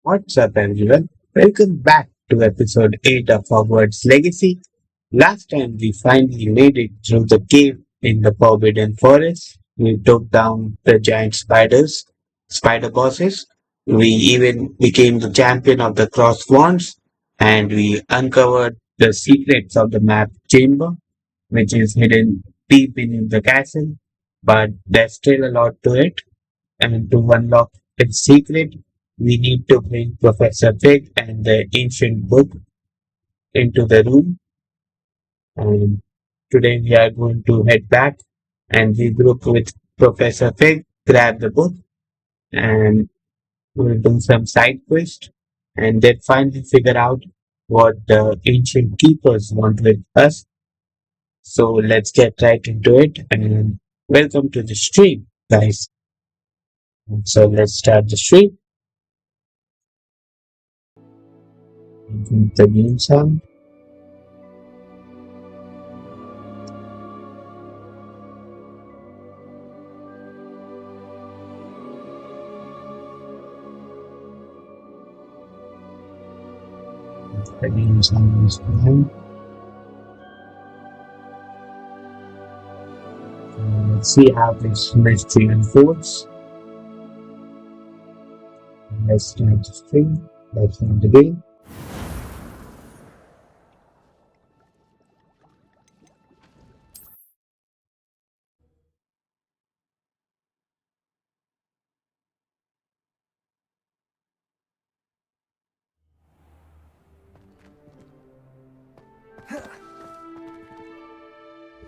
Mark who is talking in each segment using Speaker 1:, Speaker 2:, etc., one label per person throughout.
Speaker 1: What's up, everyone? Welcome back to episode 8 of Hogwarts Legacy. Last time we finally made it through the cave in the Forbidden Forest. We took down the giant spider bosses. We even became the champion of the crossed wands, and we uncovered the secrets of the map chamber, which is hidden deep beneath the castle. But there's still a lot to it, and to unlock its secret, we need to bring Professor Fig and the ancient book into the room. And today we are going to head back and regroup with Professor Fig, grab the book, and we'll do some side quest, and then finally figure out what the ancient keepers want with us. So let's get right into it, and welcome to the stream, guys. So let's start the stream. The game sound. The game sound is fine. Let's see how this mystery unfolds. Let's start the stream. Let's start the game.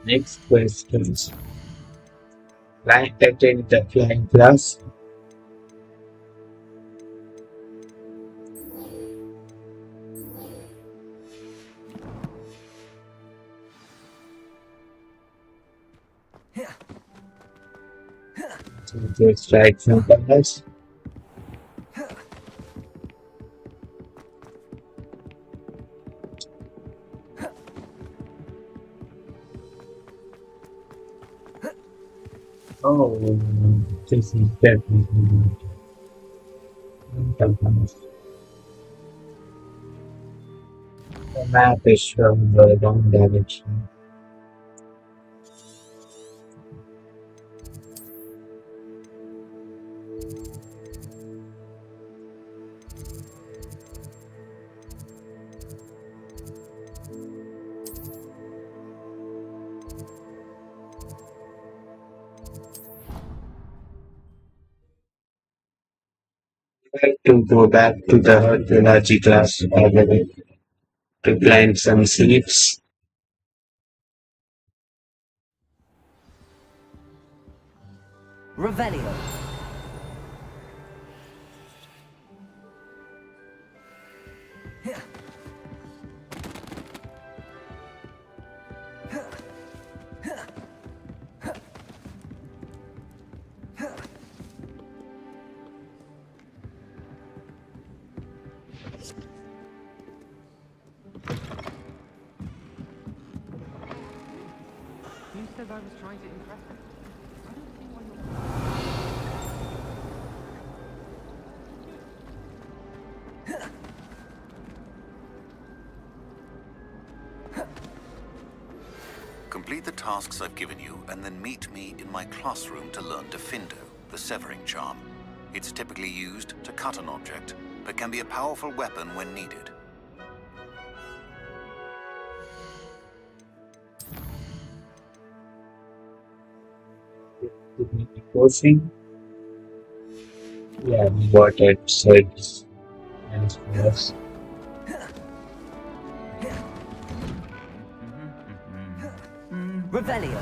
Speaker 1: Next questions. Attend the flying class. So just right from class. Oh, this is definitely not. The map is showing the wrong direction. I have to go back to the biology class, by the way, to plant some seeds.
Speaker 2: Revelio.
Speaker 3: You said I was trying to impress him. I don't see why you're...
Speaker 4: Complete the tasks I've given you, and then meet me in my classroom to learn Defindo, the severing charm. It's typically used to cut an object, but can be a powerful weapon when needed.
Speaker 1: Coaching. Yeah, we got it. So it's nice for us.
Speaker 2: Revelio.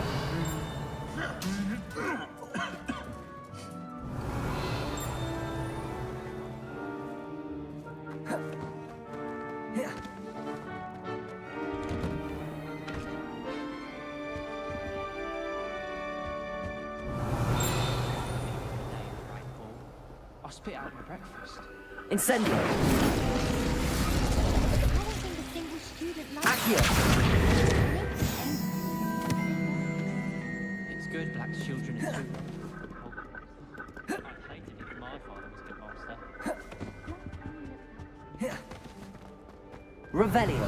Speaker 3: I'll spit out my breakfast.
Speaker 2: Incendio.
Speaker 5: I don't think a single student likes
Speaker 2: Accio.
Speaker 3: It's good black children are too. I'd hate it if my father was headmaster.
Speaker 2: Revelio.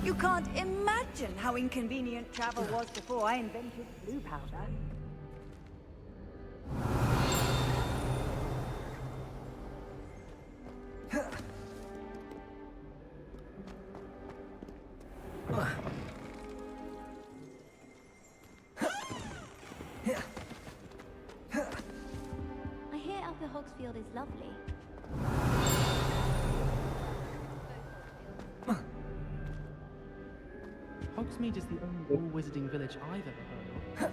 Speaker 2: You can't imagine how inconvenient travel was before I invented blue powder.
Speaker 5: I hear Upper Hogsfield is lovely.
Speaker 3: Hogsmeade is the only all-wizarding village I've ever heard of.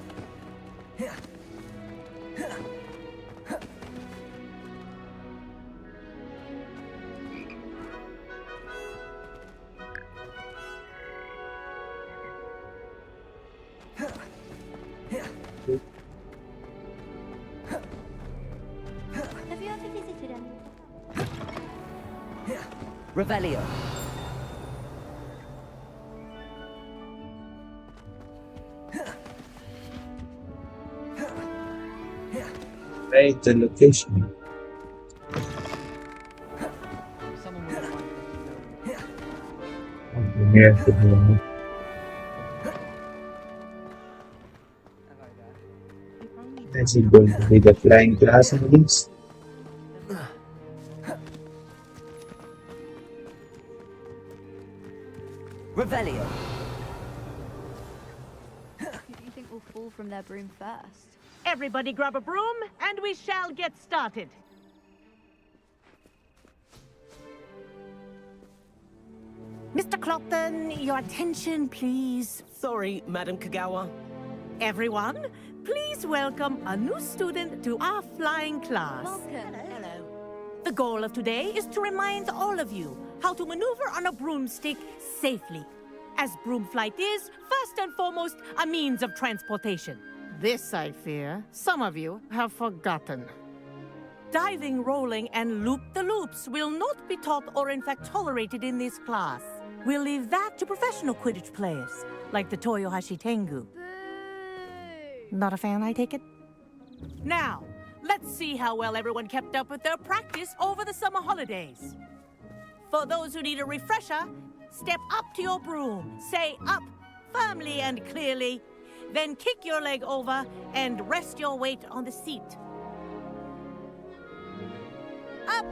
Speaker 5: Have you ever visited any?
Speaker 2: Revelio.
Speaker 1: Write the location.
Speaker 3: Someone would have liked us
Speaker 1: Near the door.
Speaker 3: If only
Speaker 1: Is it going to be the flying class audience?
Speaker 2: Revelio.
Speaker 5: Who do you think will fall from their broom first?
Speaker 6: Everybody grab a broom, and we shall get started. Mr. Clopton, your attention, please.
Speaker 7: Sorry, Madam Kagawa.
Speaker 6: Everyone, please welcome a new student to our flying class.
Speaker 5: Welcome.
Speaker 6: Hello. The goal of today is to remind all of you how to maneuver on a broomstick safely, as broom flight is, first and foremost, a means of transportation. This, I fear, some of you have forgotten. Diving, rolling, and loop-the-loops will not be taught or in fact tolerated in this class. We'll leave that to professional Quidditch players, like the Toyohashi Tengu.
Speaker 5: Boo!
Speaker 6: Not a fan, I take it? Now, let's see how well everyone kept up with their practice over the summer holidays. For those who need a refresher, step up to your broom, say up firmly and clearly, then kick your leg over and rest your weight on the seat. Up!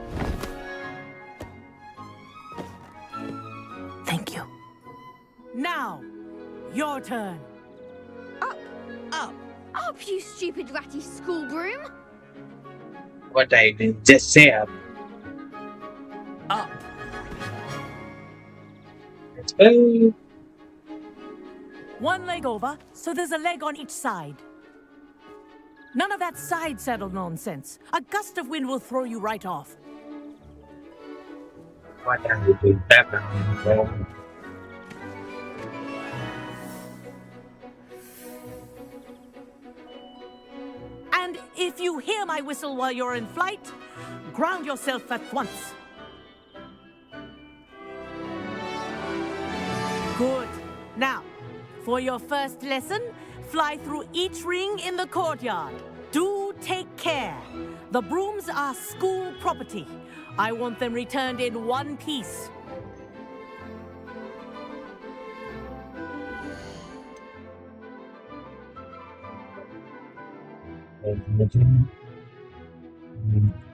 Speaker 6: Thank you. Now, your turn.
Speaker 5: Up!
Speaker 6: Up!
Speaker 5: Up, you stupid ratty school broom!
Speaker 1: What I did, just say up.
Speaker 7: Up.
Speaker 1: Let's go.
Speaker 6: One leg over, so there's a leg on each side. None of that side saddle nonsense. A gust of wind will throw you right off.
Speaker 1: What are you doing? Background.
Speaker 6: And if you hear my whistle while you're in flight, ground yourself at once. Good. Now, for your first lesson, fly through each ring in the courtyard. Do take care. The brooms are school property. I want them returned in one piece.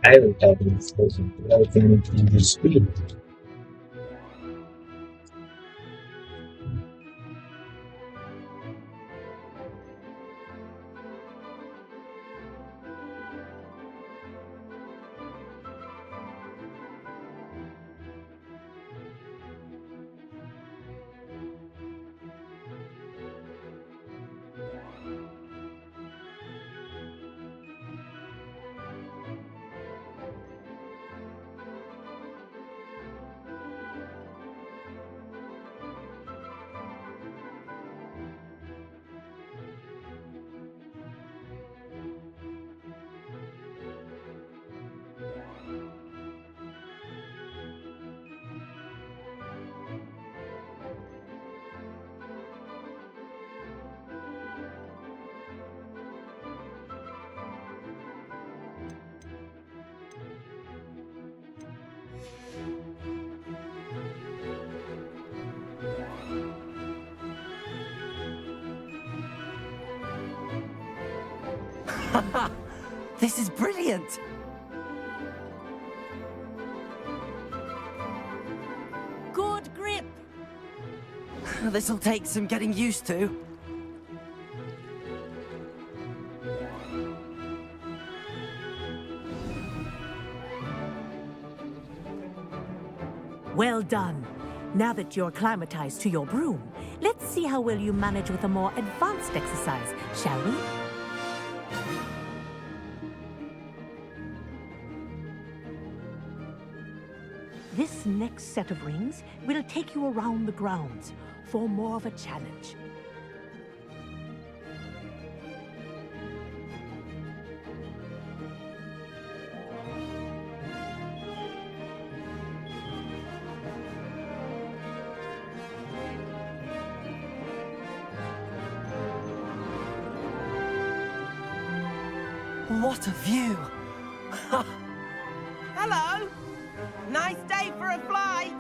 Speaker 1: I will type in this person. I can in the screen.
Speaker 7: This is brilliant.
Speaker 6: Good grip.
Speaker 7: This'll take some getting used to.
Speaker 6: Well done. Now that you're acclimatized to your broom, let's see how well you manage with a more advanced exercise, shall we? This next set of rings will take you around the grounds for more of a challenge.
Speaker 7: What a view!
Speaker 8: Hello! Nice day for a flight!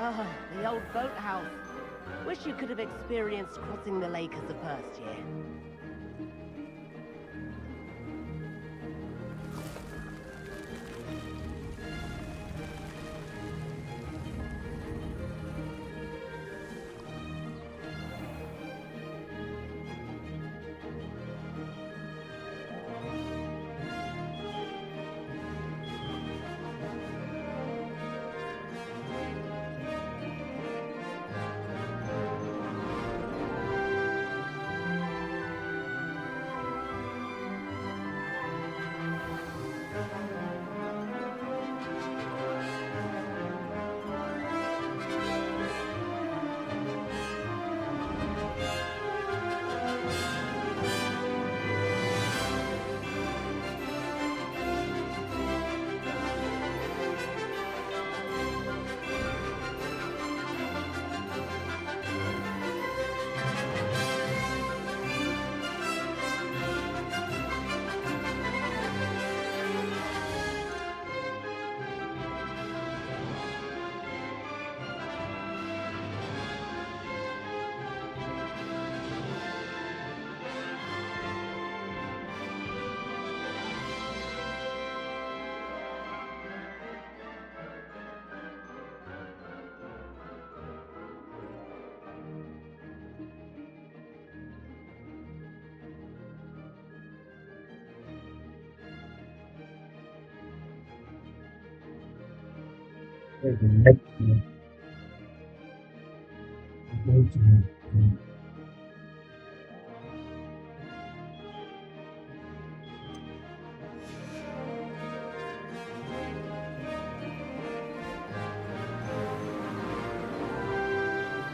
Speaker 9: Oh, the old boathouse. Wish you could have experienced crossing the lake as a first year.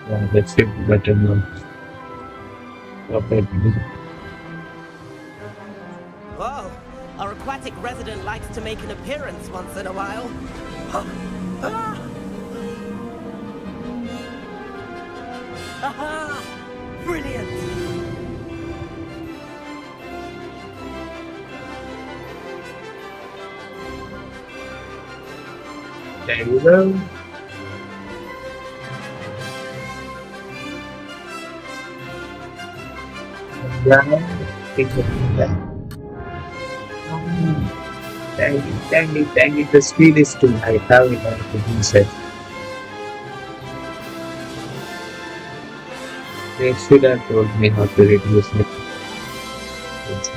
Speaker 1: Yeah, let's get better now. Okay.
Speaker 7: Whoa! Our aquatic resident likes to make an appearance once in a while. Ah! Aha! Brilliant!
Speaker 1: There you go. Yeah, take it from there. Dang it, the speed is too high. How we going to do that? They should have told me how to reduce it. It's,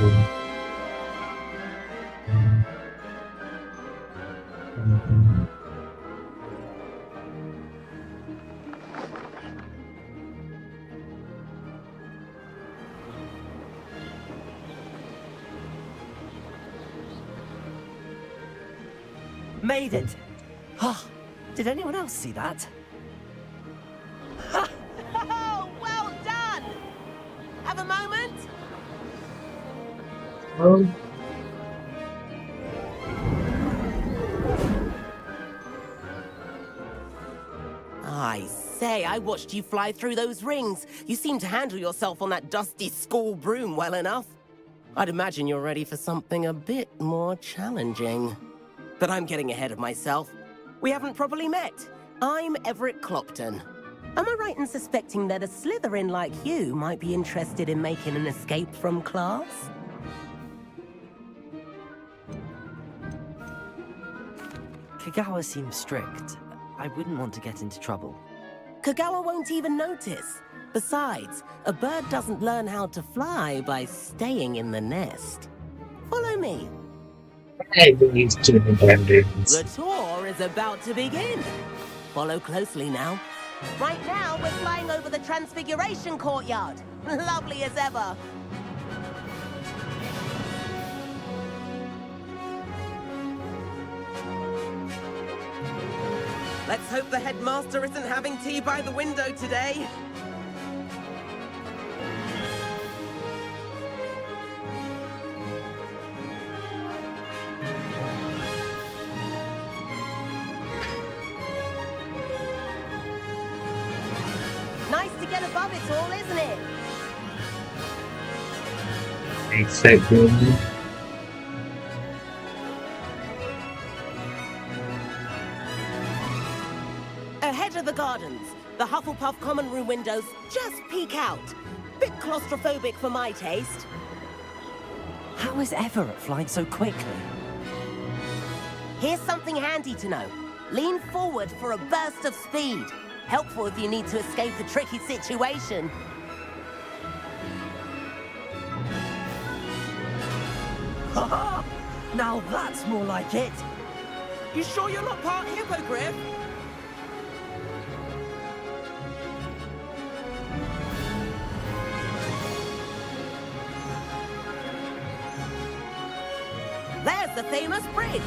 Speaker 10: Made it! Oh, did anyone else see that?
Speaker 7: Oh, well done! Have a moment?
Speaker 1: Oh,
Speaker 7: I say, I watched you fly through those rings. You seem to handle yourself on that dusty school broom well enough. I'd imagine you're ready for something a bit more challenging. But I'm getting ahead of myself. We haven't properly met. I'm Everett Clopton. Am I right in suspecting that a Slytherin like you might be interested in making an escape from class?
Speaker 10: Kagawa seems strict. I wouldn't want to get into trouble.
Speaker 7: Kagawa won't even notice. Besides, a bird doesn't learn how to fly by staying in the nest. Follow me.
Speaker 1: I believe student handwritings.
Speaker 7: The tour is about to begin. Follow closely now. Right now, we're flying over the Transfiguration Courtyard. Lovely as ever. Let's hope the headmaster isn't having tea by the window today. Nice to get above it all, isn't it?
Speaker 1: Exactly.
Speaker 7: Ahead of the gardens, the Hufflepuff common room windows just peek out. Bit claustrophobic for my taste.
Speaker 10: How is Everett flying so quickly?
Speaker 7: Here's something handy to know. Lean forward for a burst of speed. Helpful if you need to escape a tricky situation.
Speaker 10: Ha! Now that's more like it!
Speaker 7: You sure you're not part hippogriff? There's the famous bridge.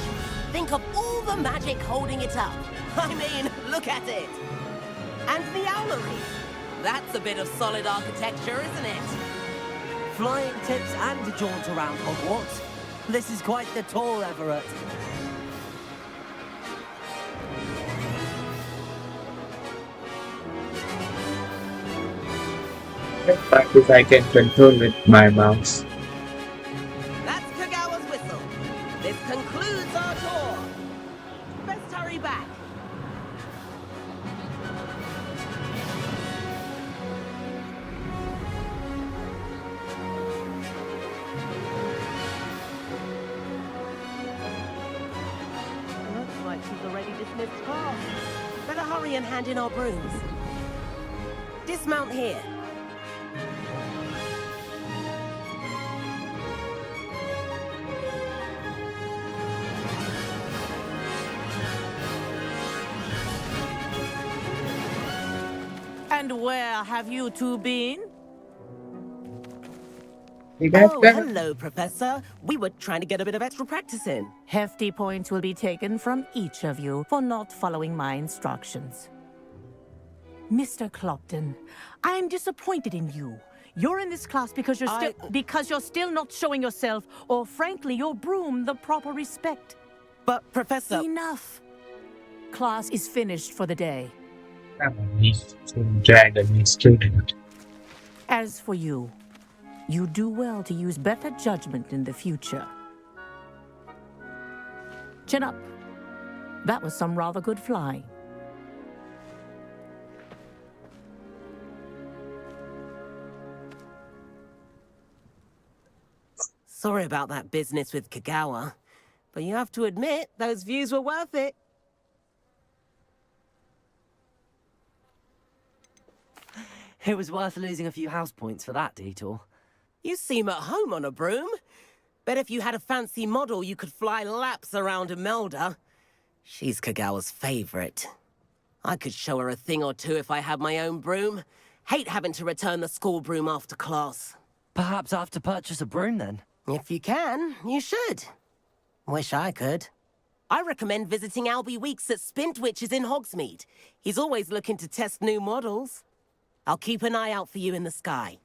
Speaker 7: Think of all the magic holding it up. I mean, look at it. And the owlery. That's a bit of solid architecture, isn't it?
Speaker 10: Flying tips and a jaunt around Hogwarts. This is quite the tour, Everett.
Speaker 1: But if I can control with my mouse.
Speaker 7: That's Kagawa's whistle. This concludes our tour. Best hurry back. Looks like she's already dismissed class. Better hurry and hand in our brooms. Dismount here.
Speaker 6: And where have you two been?
Speaker 1: You guys
Speaker 7: Oh,
Speaker 1: can
Speaker 7: hello, Professor. We were trying to get a bit of extra practice in.
Speaker 6: Hefty points will be taken from each of you for not following my instructions. Mr. Clopton, I'm disappointed in you. You're in this class because you're still not showing yourself, or frankly, your broom the proper respect.
Speaker 7: But, Professor...
Speaker 6: Enough. Class is finished for the day.
Speaker 1: drag a new student.
Speaker 6: As for you, you do well to use better judgment in the future. Chin up. That was some rather good flying.
Speaker 7: Sorry about that business with Kagawa, but you have to admit, those views were worth it.
Speaker 10: It was worth losing a few house points for that detour.
Speaker 7: You seem at home on a broom. Bet if you had a fancy model, you could fly laps around Imelda. She's Kagawa's favorite. I could show her a thing or two if I had my own broom. Hate having to return the school broom after class.
Speaker 10: Perhaps I have to purchase a broom then.
Speaker 7: If you can, you should. Wish I could. I recommend visiting Albie Weeks at Spintwitches in Hogsmeade. He's always looking to test new models. I'll keep an eye out for you in the sky.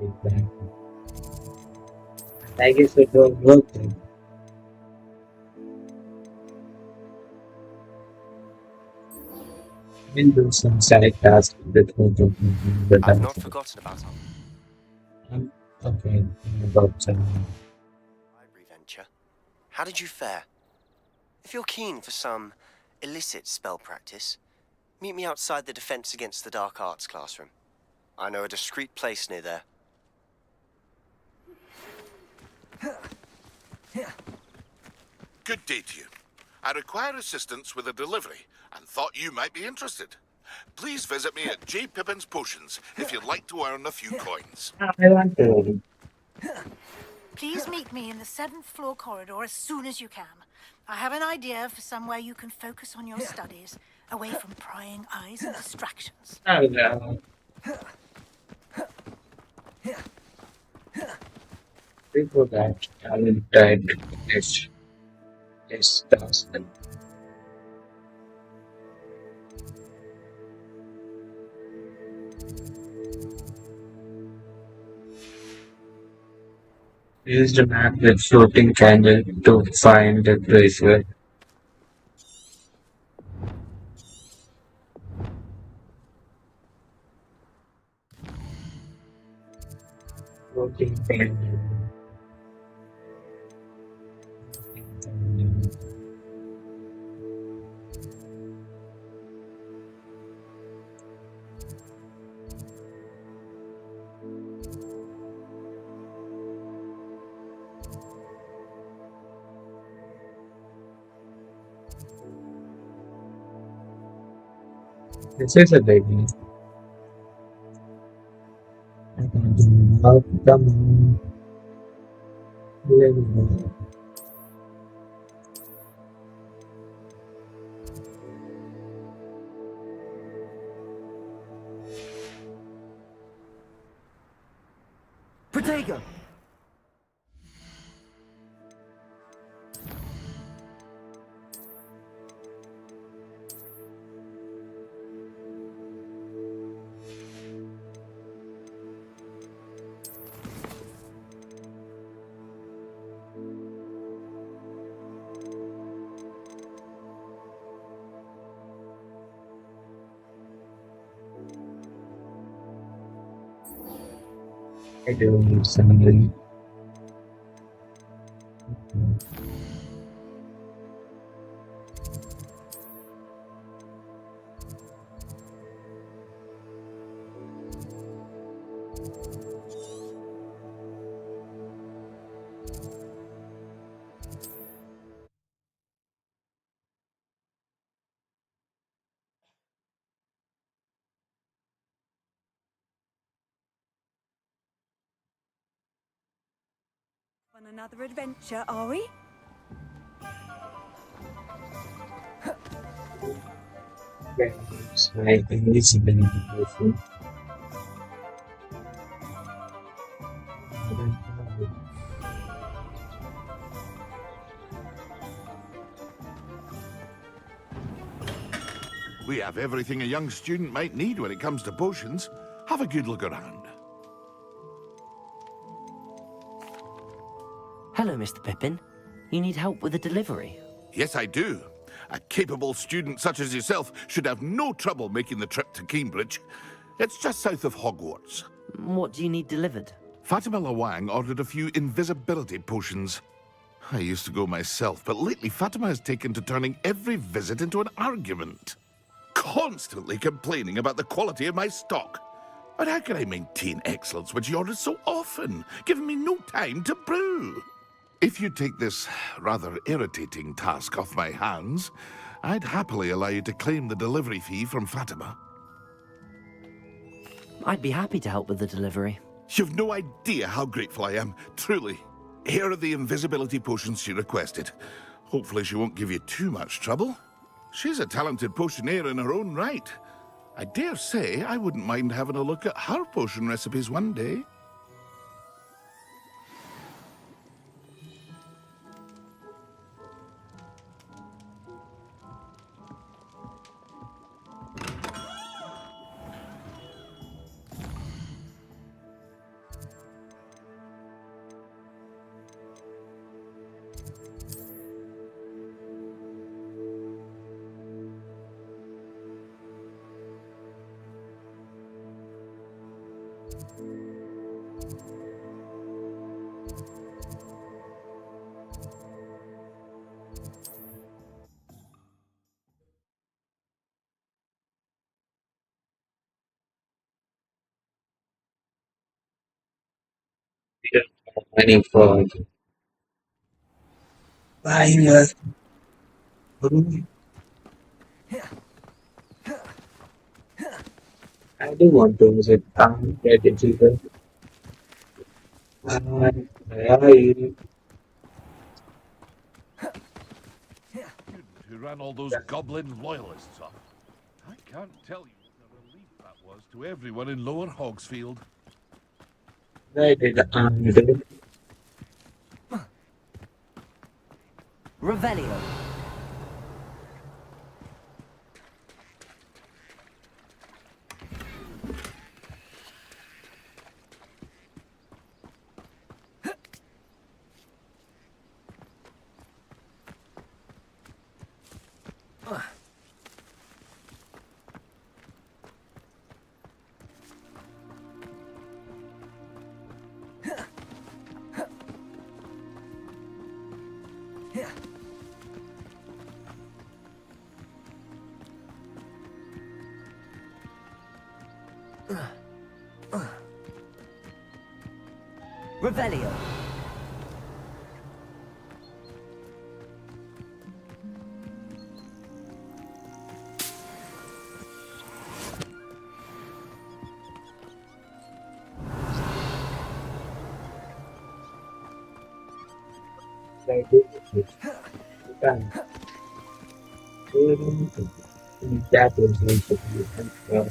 Speaker 1: Exactly. I guess it was working. We'll do some side tasks with the
Speaker 10: I've not
Speaker 1: dance.
Speaker 10: forgotten about our
Speaker 1: Okay, about some.
Speaker 10: library venture. How did you fare? If you're keen for some illicit spell practice, meet me outside the Defense Against the Dark Arts classroom. I know a discreet place near there.
Speaker 11: Good day to you. I require assistance with a delivery and thought you might be interested. Please visit me at J. Pippin's Potions if you'd like to earn a few coins.
Speaker 1: I want to.
Speaker 12: Please meet me in the 7th floor corridor as soon as you can. I have an idea for somewhere you can focus on your studies, away from prying eyes and distractions.
Speaker 1: Oh no. Before that, I will try to finish this task. Use the map with floating candle to find the treasure. Floating candle. This is a baby. Come on.
Speaker 10: Protego!
Speaker 1: I do need somebody.
Speaker 2: On another adventure, are we?
Speaker 1: I need somebody.
Speaker 11: We have everything a young student might need when it comes to potions. Have a good look around.
Speaker 10: Hello, Mr. Pippin. You need help with a delivery?
Speaker 11: Yes, I do. A capable student such as yourself should have no trouble making the trip to Cambridge. It's just south of Hogwarts.
Speaker 10: What do you need delivered?
Speaker 11: Fatima Lawang ordered a few invisibility potions. I used to go myself, but lately Fatima has taken to turning every visit into an argument. constantly complaining about the quality of my stock. But how can I maintain excellence when she orders so often, giving me no time to brew? If you take this rather irritating task off my hands, I'd happily allow you to claim the delivery fee from Fatima.
Speaker 13: I'd be happy to help with the delivery.
Speaker 11: You've no idea how grateful I am, truly. Here are the invisibility potions she requested. Hopefully she won't give you too much trouble. She's a talented potioneer in her own right. I dare say I wouldn't mind having a look at her potion recipes one day.
Speaker 1: We don't have money for buying a room. I do want to visit town, get it cheaper. I
Speaker 11: Who ran all those goblin loyalists off? I can't tell you what a relief that was to everyone in Lower Hogsfield.
Speaker 1: did
Speaker 13: Revelio. Revelio.
Speaker 1: that was going to be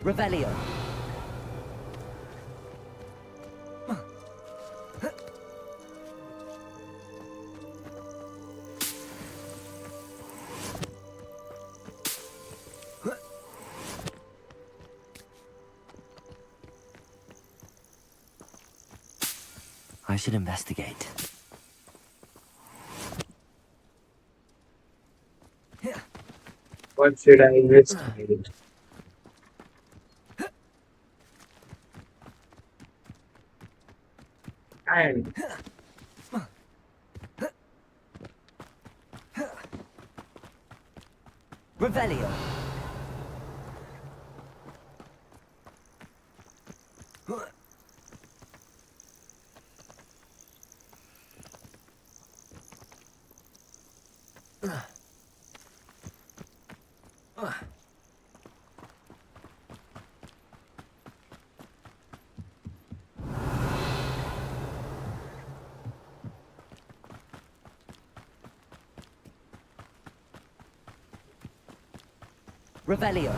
Speaker 13: Revelio. I should investigate.
Speaker 1: what should I investigate? And
Speaker 13: Revelio. Revelio.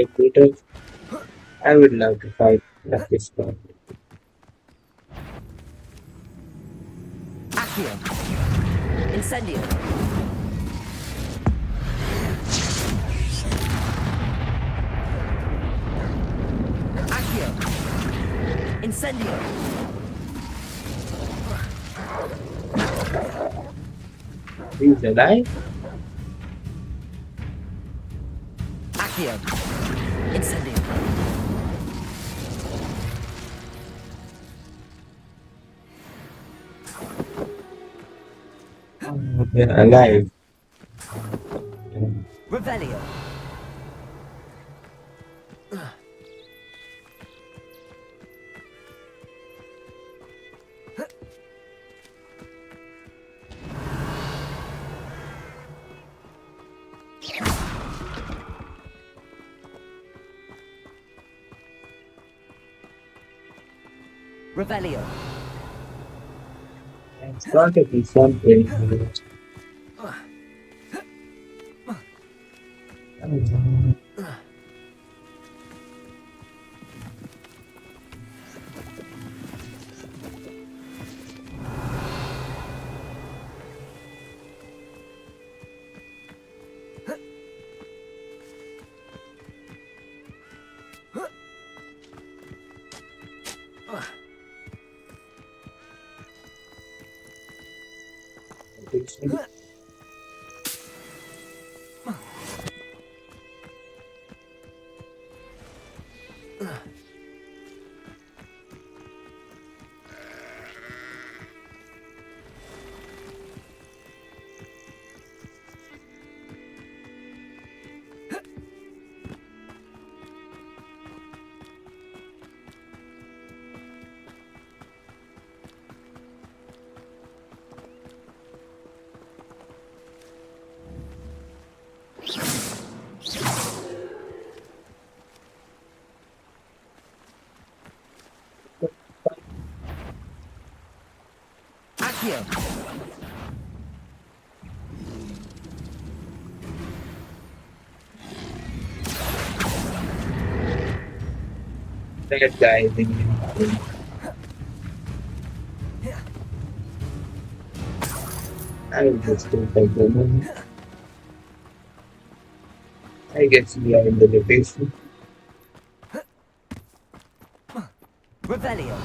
Speaker 1: break later? I would love to fight at this point.
Speaker 13: Accio. Incendio. Accio. Incendio.
Speaker 1: He's alive?
Speaker 13: Accio. Incendio.
Speaker 1: Oh, they're alive.
Speaker 13: Revelio. Revelio.
Speaker 1: It's got to be something.
Speaker 13: Accio.
Speaker 1: That guy is in I will just take the woman. I guess we are in the location.
Speaker 13: Revelio.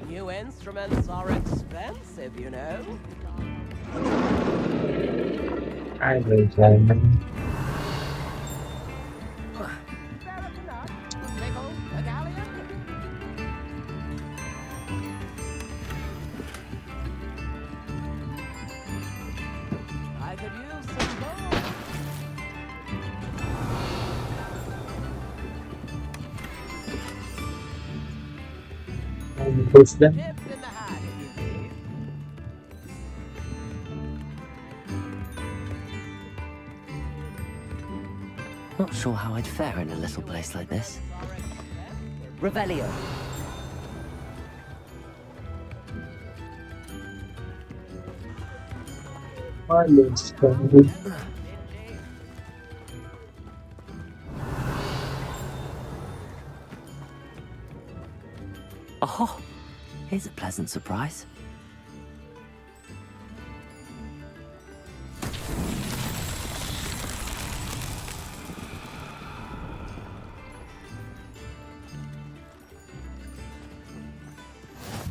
Speaker 7: New instruments are expensive, you know.
Speaker 1: I will try man.
Speaker 7: I could use some gold.
Speaker 1: And push them.
Speaker 7: Tips in the hat, if you please.
Speaker 13: Not sure how I'd fare in a little place like this. Revelio.
Speaker 1: Almost coming.
Speaker 13: Oh, here's a pleasant surprise.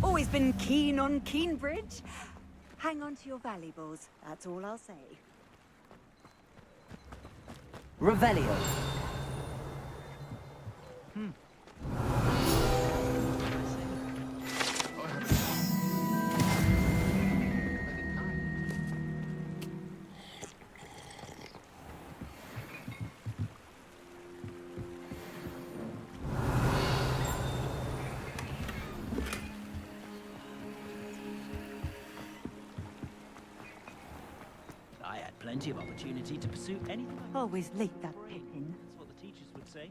Speaker 2: Always been keen on Keenbridge. Hang on to your valuables, that's all I'll say.
Speaker 13: Revelio.
Speaker 14: I had plenty of opportunity to pursue anything.
Speaker 2: Always late, that Pippin.
Speaker 14: That's what the teachers would say.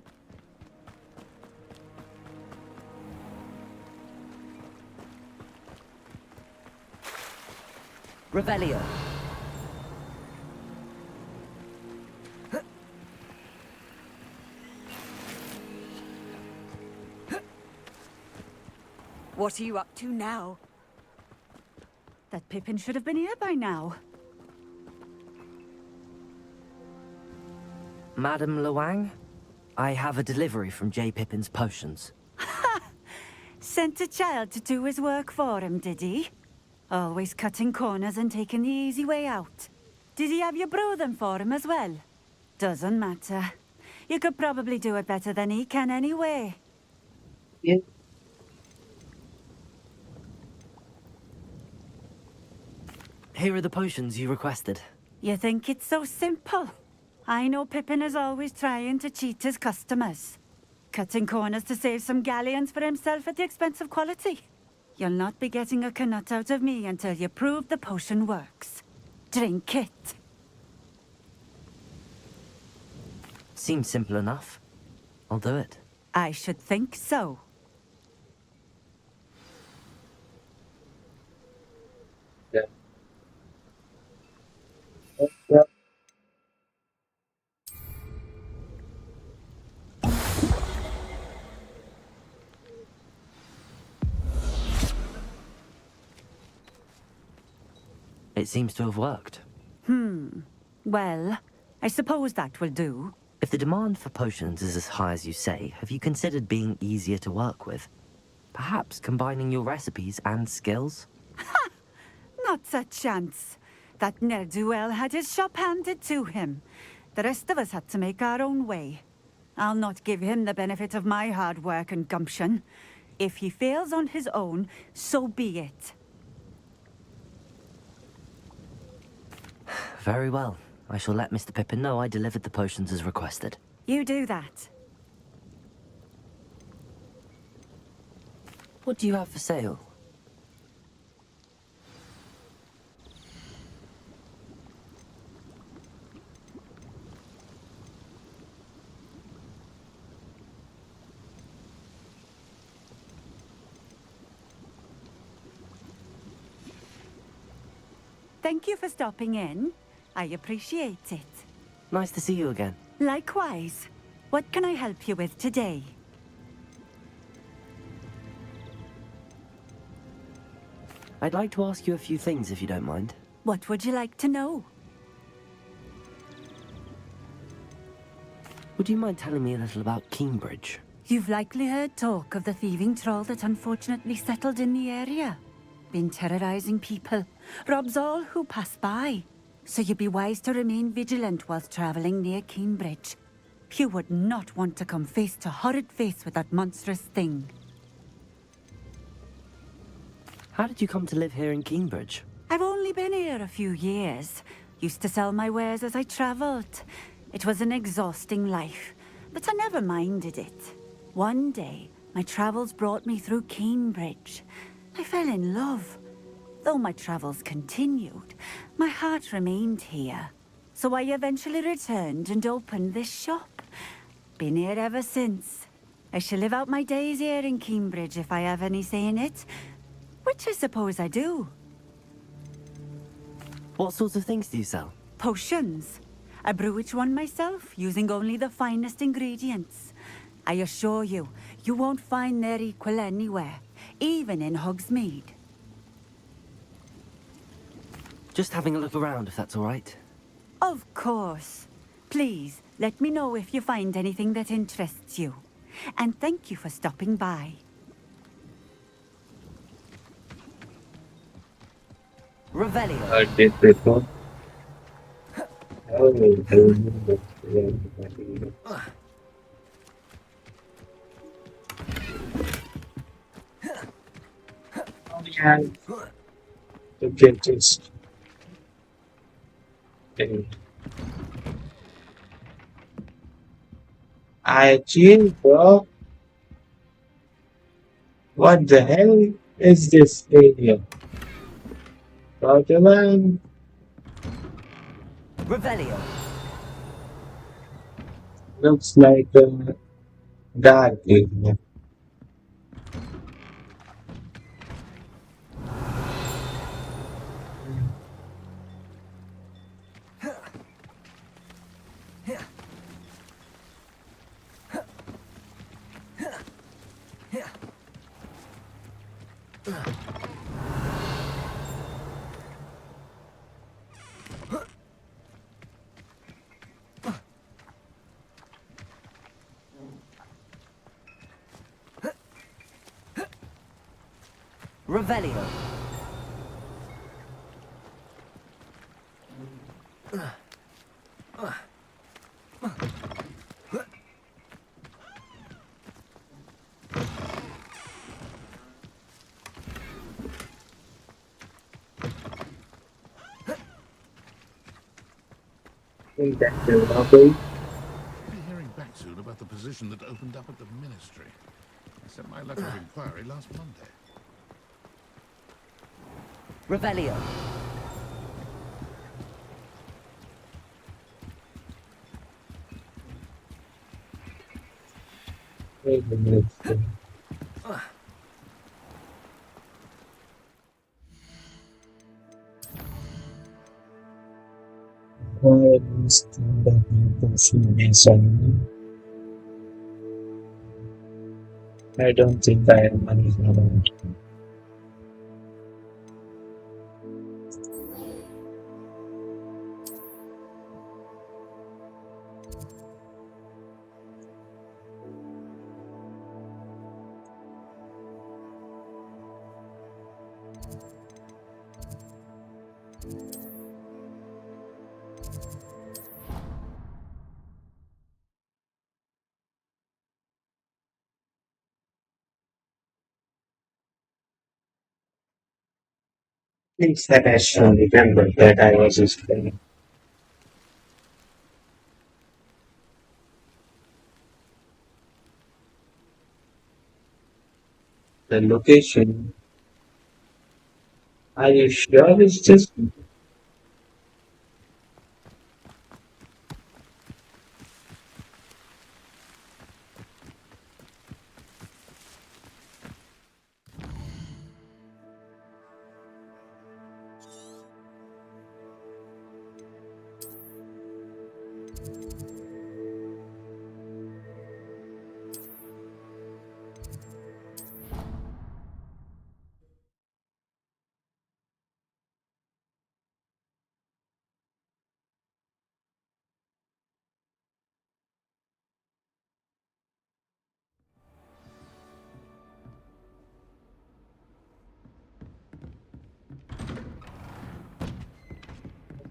Speaker 13: Revelio.
Speaker 2: What are you up to now?
Speaker 15: That Pippin should have been here by now.
Speaker 13: Madam Luang, I have a delivery from J. Pippin's potions.
Speaker 15: Sent a child to do his work for him, did he? Always cutting corners and taking the easy way out. Did he have you brew them for him as well? Doesn't matter. You could probably do it better than he can anyway.
Speaker 1: Yeah.
Speaker 13: Here are the potions you requested.
Speaker 15: You think it's so simple? I know Pippin is always trying to cheat his customers. Cutting corners to save some galleons for himself at the expense of quality. You'll not be getting a canut out of me until you prove the potion works. Drink it.
Speaker 13: Seems simple enough. I'll do it.
Speaker 15: I should think so.
Speaker 1: Yeah. Yeah.
Speaker 13: It seems to have worked.
Speaker 15: Well, I suppose that will do.
Speaker 13: If the demand for potions is as high as you say, have you considered being easier to work with? Perhaps combining your recipes and skills?
Speaker 15: Not a chance. That ne'er-do-well had his shop handed to him. The rest of us had to make our own way. I'll not give him the benefit of my hard work and gumption. If he fails on his own, so be it.
Speaker 13: Very well. I shall let Mr. Pippin know I delivered the potions as requested.
Speaker 15: You do that.
Speaker 13: What do you have for sale?
Speaker 15: Thank you for stopping in. I appreciate it.
Speaker 13: Nice to see you again.
Speaker 15: Likewise. What can I help you with today?
Speaker 13: I'd like to ask you a few things if you don't mind.
Speaker 15: What would you like to know?
Speaker 13: Would you mind telling me a little about Cambridge?
Speaker 15: You've likely heard talk of the thieving troll that unfortunately settled in the area. Been terrorizing people. Robs all who pass by. So you'd be wise to remain vigilant whilst traveling near Cambridge. You would not want to come face to horrid face with that monstrous thing.
Speaker 13: How did you come to live here in Cambridge?
Speaker 15: I've only been here a few years. Used to sell my wares as I travelled. It was an exhausting life, but I never minded it. One day, my travels brought me through Cambridge. I fell in love. Though my travels continued, my heart remained here. So I eventually returned and opened this shop. Been here ever since. I shall live out my days here in Cambridge if I have any say in it. Which I suppose I do.
Speaker 13: What sorts of things do you sell?
Speaker 15: Potions. I brew each one myself, using only the finest ingredients. I assure you, you won't find their equal anywhere, even in Hogsmeade.
Speaker 13: Just having a look around, if that's all right.
Speaker 15: Of course. Please, let me know if you find anything that interests you. And thank you for stopping by.
Speaker 13: Revelio.
Speaker 1: I did this one. Oh, I remember. Yeah. To get this thing. I chill, bro. What the hell is this area? Pokemon?
Speaker 13: Revelio.
Speaker 1: Looks like a dark area.
Speaker 13: Revelio.
Speaker 1: Think that will probably
Speaker 11: Be hearing back soon about the position that opened up at the Ministry. I sent my letter of inquiry last Monday.
Speaker 13: Revelio.
Speaker 1: wait a minute. Why is that person is on? I don't think I have money around. Please that I shall remember that I was explaining. The location. Are you sure it's just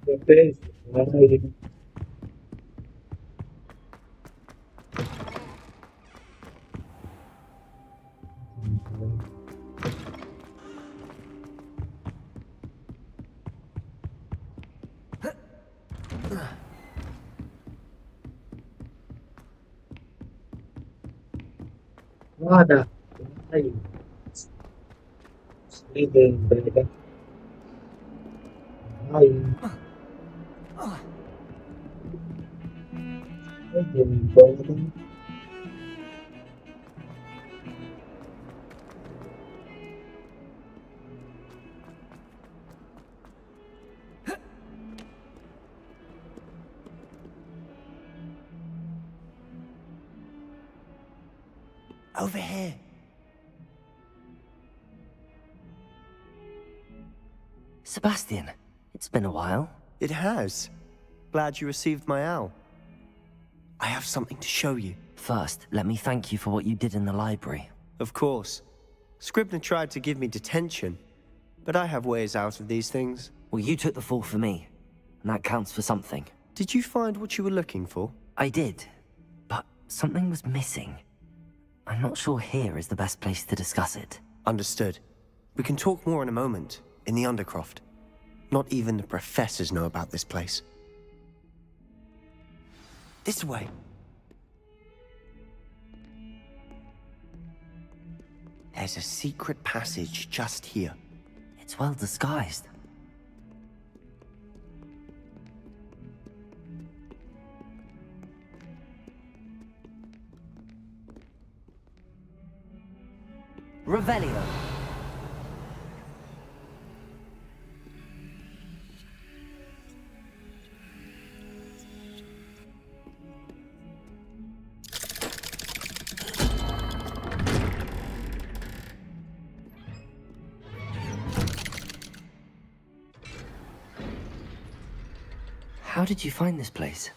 Speaker 1: the place? What the? Are you sleeping, baby? Are you sleeping, baby?
Speaker 10: Over here.
Speaker 13: Sebastian, it's been a while.
Speaker 10: It has. Glad you received my owl. I have something to show you.
Speaker 13: First, let me thank you for what you did in the library.
Speaker 10: Of course. Scribner tried to give me detention, but I have ways out of these things.
Speaker 13: Well, you took the fall for me, and that counts for something.
Speaker 10: Did you find what you were looking for?
Speaker 13: I did, but something was missing. I'm not sure here is the best place to discuss it.
Speaker 10: Understood. We can talk more in a moment, in the Undercroft. Not even the professors know about this place. This way. There's a secret passage just here.
Speaker 13: It's well disguised. Revelio. How did you find this place?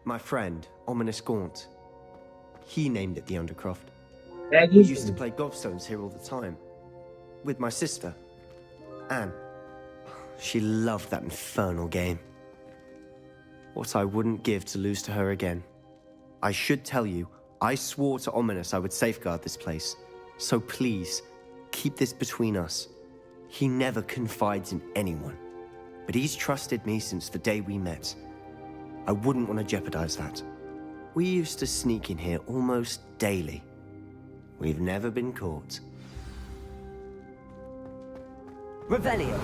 Speaker 10: My friend, Ominous Gaunt. He named it the Undercroft.
Speaker 1: That
Speaker 10: We
Speaker 1: is
Speaker 10: used to play gobstones here all the time. with my sister, Anne. She loved that infernal game. What I wouldn't give to lose to her again. I should tell you, I swore to Ominous I would safeguard this place. So please, keep this between us. He never confides in anyone. But he's trusted me since the day we met. I wouldn't want to jeopardize that. We used to sneak in here almost daily. We've never been caught.
Speaker 13: Revelio.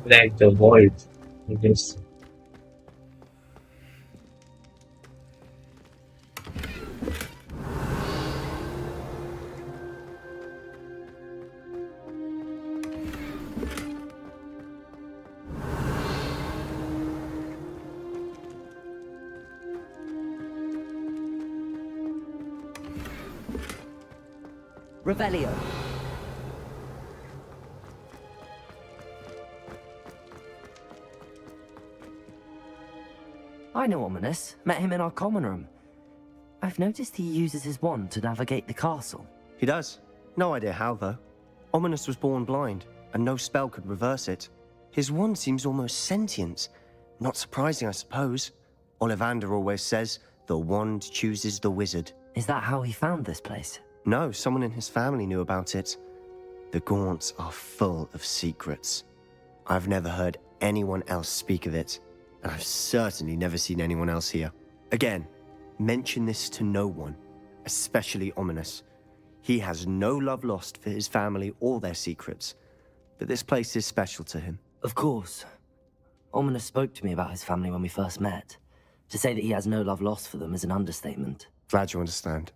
Speaker 1: Like the void. I guess.
Speaker 13: Revelio. I know Ominous. Met him in our common room. I've noticed he uses his wand to navigate the castle.
Speaker 10: He does. No idea how, though. Ominous was born blind, and no spell could reverse it. His wand seems almost sentient. Not surprising, I suppose. Ollivander always says, the wand chooses the wizard.
Speaker 13: Is that how he found this place?
Speaker 10: No, someone in his family knew about it. The Gaunts are full of secrets. I've never heard anyone else speak of it, and I've certainly never seen anyone else here. Again, mention this to no one, especially Ominous. He has no love lost for his family or their secrets, but this place is special to him.
Speaker 13: Of course. Ominous spoke to me about his family when we first met. To say that he has no love lost for them is an understatement.
Speaker 10: Glad you understand.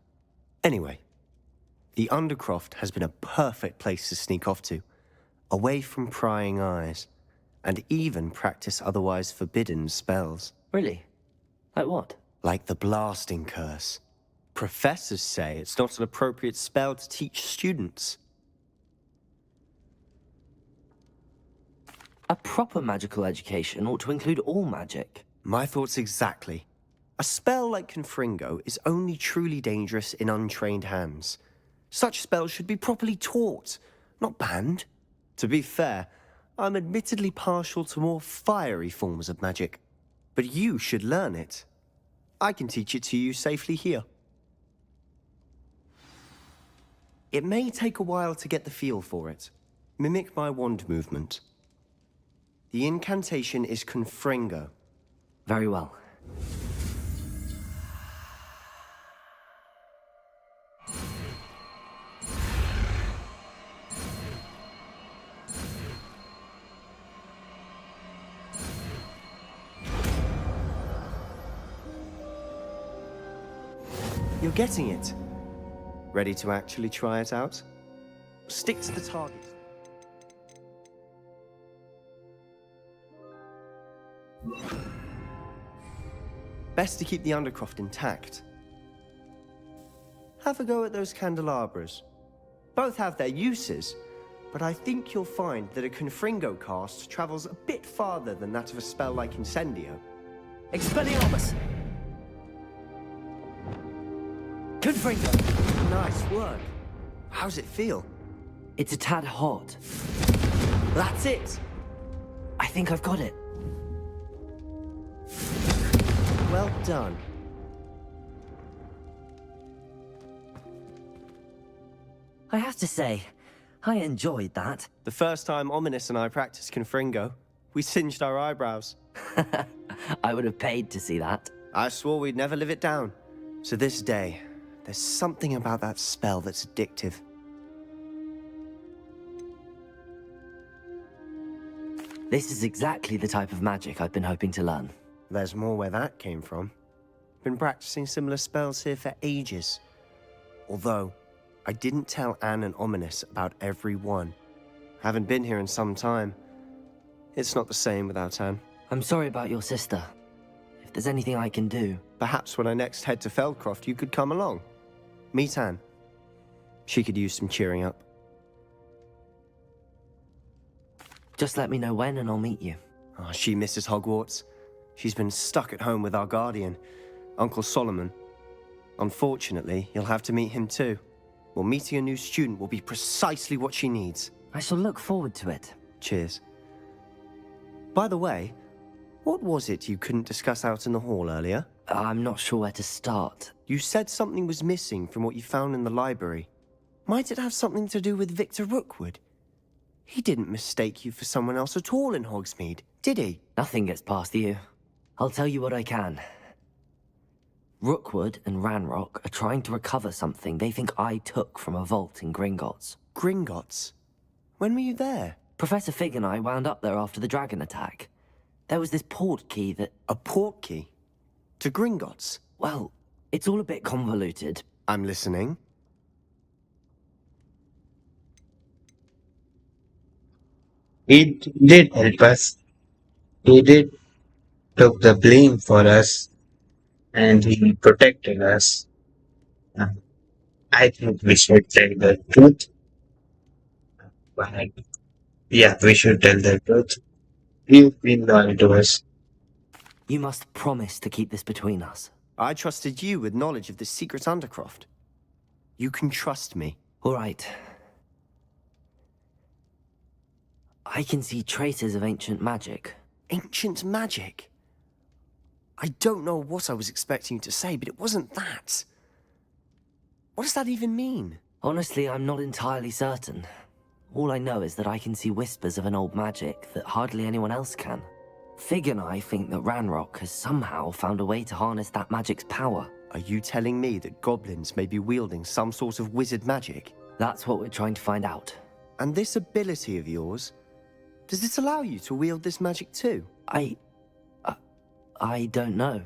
Speaker 10: Anyway, the Undercroft has been a perfect place to sneak off to, away from prying eyes, and even practice otherwise forbidden spells.
Speaker 13: Really? Like what?
Speaker 10: Like the blasting curse. Professors say it's not an appropriate spell to teach students.
Speaker 13: A proper magical education ought to include all magic.
Speaker 10: My thoughts exactly. A spell like Confringo is only truly dangerous in untrained hands. Such spells should be properly taught, not banned. To be fair, I'm admittedly partial to more fiery forms of magic. But you should learn it. I can teach it to you safely here. It may take a while to get the feel for it. Mimic my wand movement. The incantation is Confringo.
Speaker 13: Very well.
Speaker 10: You're getting it. Ready to actually try it out? Stick to the target. Best to keep the Undercroft intact. Have a go at those candelabras. Both have their uses, but I think you'll find that a Confringo cast travels a bit farther than that of a spell like Incendio.
Speaker 13: Expelliarmus! Confringo!
Speaker 10: Nice work. How's it feel?
Speaker 13: It's a tad hot.
Speaker 10: That's it!
Speaker 13: I think I've got it.
Speaker 10: Well done.
Speaker 13: I have to say, I enjoyed that.
Speaker 10: The first time Ominous and I practiced Confringo, we singed our eyebrows.
Speaker 13: I would have paid to see that.
Speaker 10: I swore we'd never live it down. To this day, there's something about that spell that's addictive.
Speaker 13: This is exactly the type of magic I've been hoping to learn.
Speaker 10: There's more where that came from. Been practicing similar spells here for ages. Although, I didn't tell Anne and Ominous about every one. Haven't been here in some time. It's not the same without Anne.
Speaker 13: I'm sorry about your sister. If there's anything I can do...
Speaker 10: Perhaps when I next head to Feldcroft, you could come along. Meet Anne. She could use some cheering up.
Speaker 13: Just let me know when and I'll meet you.
Speaker 10: Oh, she misses Hogwarts. She's been stuck at home with our guardian. Uncle Solomon. Unfortunately, you'll have to meet him too. Well, meeting a new student will be precisely what she needs.
Speaker 13: I shall look forward to it.
Speaker 10: Cheers. By the way, what was it you couldn't discuss out in the hall earlier?
Speaker 13: I'm not sure where to start.
Speaker 10: You said something was missing from what you found in the library. Might it have something to do with Victor Rookwood? He didn't mistake you for someone else at all in Hogsmeade, did he?
Speaker 13: Nothing gets past you. I'll tell you what I can. Rookwood and Ranrock are trying to recover something they think I took from a vault in Gringotts.
Speaker 10: Gringotts? When were you there?
Speaker 13: Professor Fig and I wound up there after the dragon attack. There was this port key that...
Speaker 10: A port key? To Gringotts?
Speaker 13: Well, it's all a bit convoluted.
Speaker 10: I'm listening.
Speaker 1: He did help us. He did took the blame for us and he protected us. Uh, I think we should tell the truth. But yeah, we should tell the truth. You've been loyal to us.
Speaker 13: You must promise to keep this between us.
Speaker 10: I trusted you with knowledge of the secret Undercroft. You can trust me.
Speaker 13: All right. I can see traces of ancient magic.
Speaker 10: Ancient magic? I don't know what I was expecting you to say, but it wasn't that. What does that even mean?
Speaker 13: Honestly, I'm not entirely certain. All I know is that I can see whispers of an old magic that hardly anyone else can. Fig and I think that Ranrock has somehow found a way to harness that magic's power.
Speaker 10: Are you telling me that goblins may be wielding some sort of wizard magic?
Speaker 13: That's what we're trying to find out.
Speaker 10: And this ability of yours, does it allow you to wield this magic too?
Speaker 13: I don't know.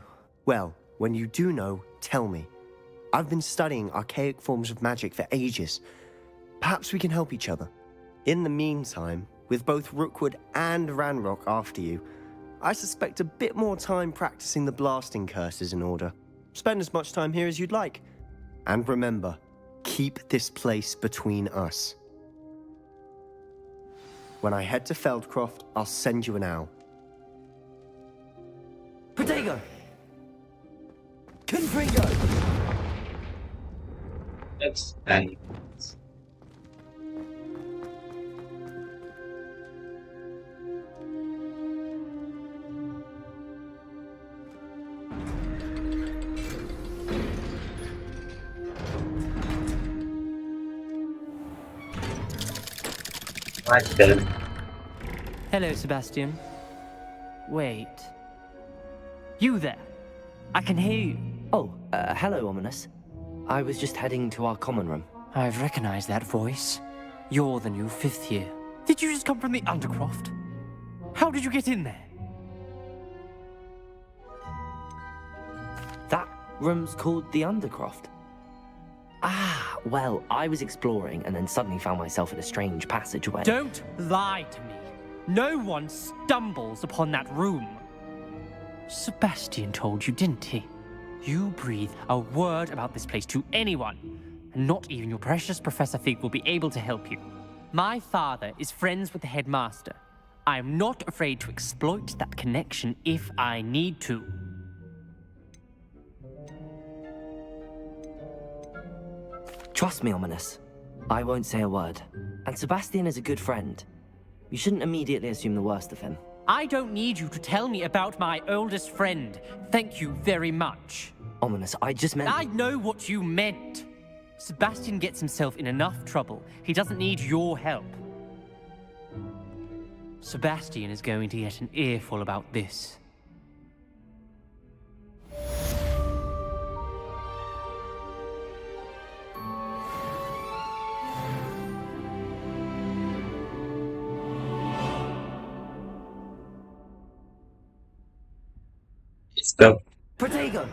Speaker 10: Well, when you do know, tell me. I've been studying archaic forms of magic for ages. Perhaps we can help each other. In the meantime, with both Rookwood and Ranrock after you, I suspect a bit more time practicing the blasting curses in order. Spend as much time here as you'd like. And remember, keep this place between us. When I head to Feldcroft, I'll send you an owl.
Speaker 13: Protego! Confringo!
Speaker 1: That's nice.
Speaker 3: Hello, Sebastian. Wait. You there? I can hear you.
Speaker 13: Oh, hello, Ominous. I was just heading to our common room.
Speaker 3: I've recognized that voice. You're the new 5th year. Did you just come from the Undercroft? How did you get in there?
Speaker 13: That room's called the Undercroft. Ah, well, I was exploring and then suddenly found myself in a strange passageway.
Speaker 3: Don't lie to me. No one stumbles upon that room. Sebastian told you, didn't he? You breathe a word about this place to anyone, and not even your precious Professor Fig will be able to help you. My father is friends with the headmaster. I am not afraid to exploit that connection if I need to.
Speaker 13: Trust me, Ominous. I won't say a word. And Sebastian is a good friend. You shouldn't immediately assume the worst of him.
Speaker 3: I don't need you to tell me about my oldest friend. Thank you very much.
Speaker 13: Ominous, I just meant...
Speaker 3: I know what you meant. Sebastian gets himself in enough trouble. He doesn't need your help. Sebastian is going to get an earful about this.
Speaker 1: Let's go.
Speaker 13: Protego!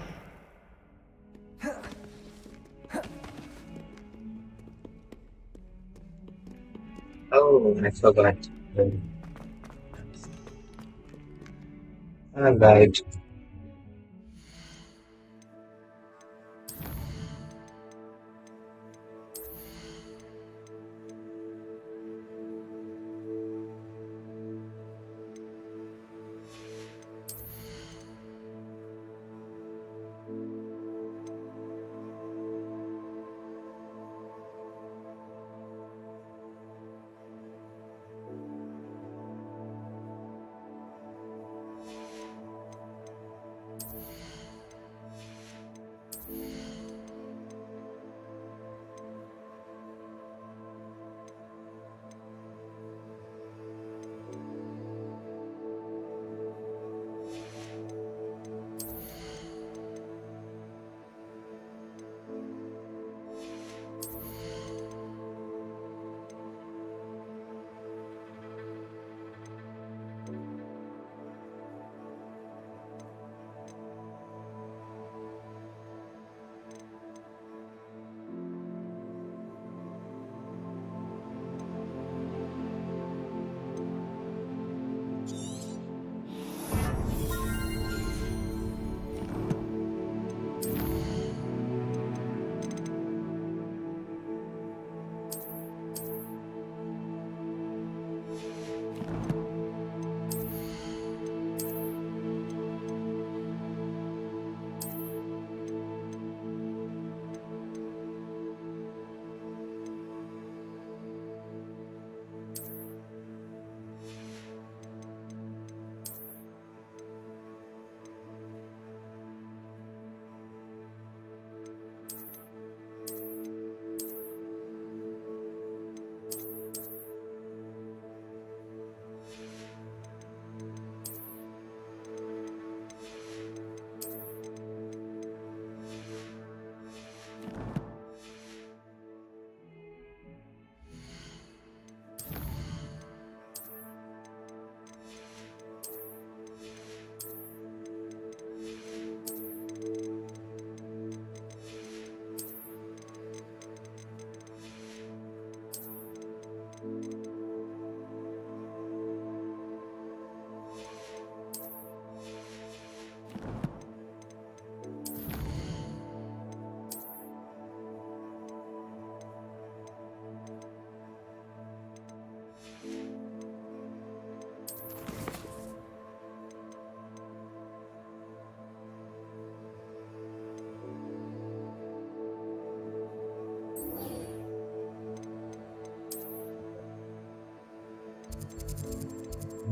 Speaker 1: Oh, I forgot. Alright.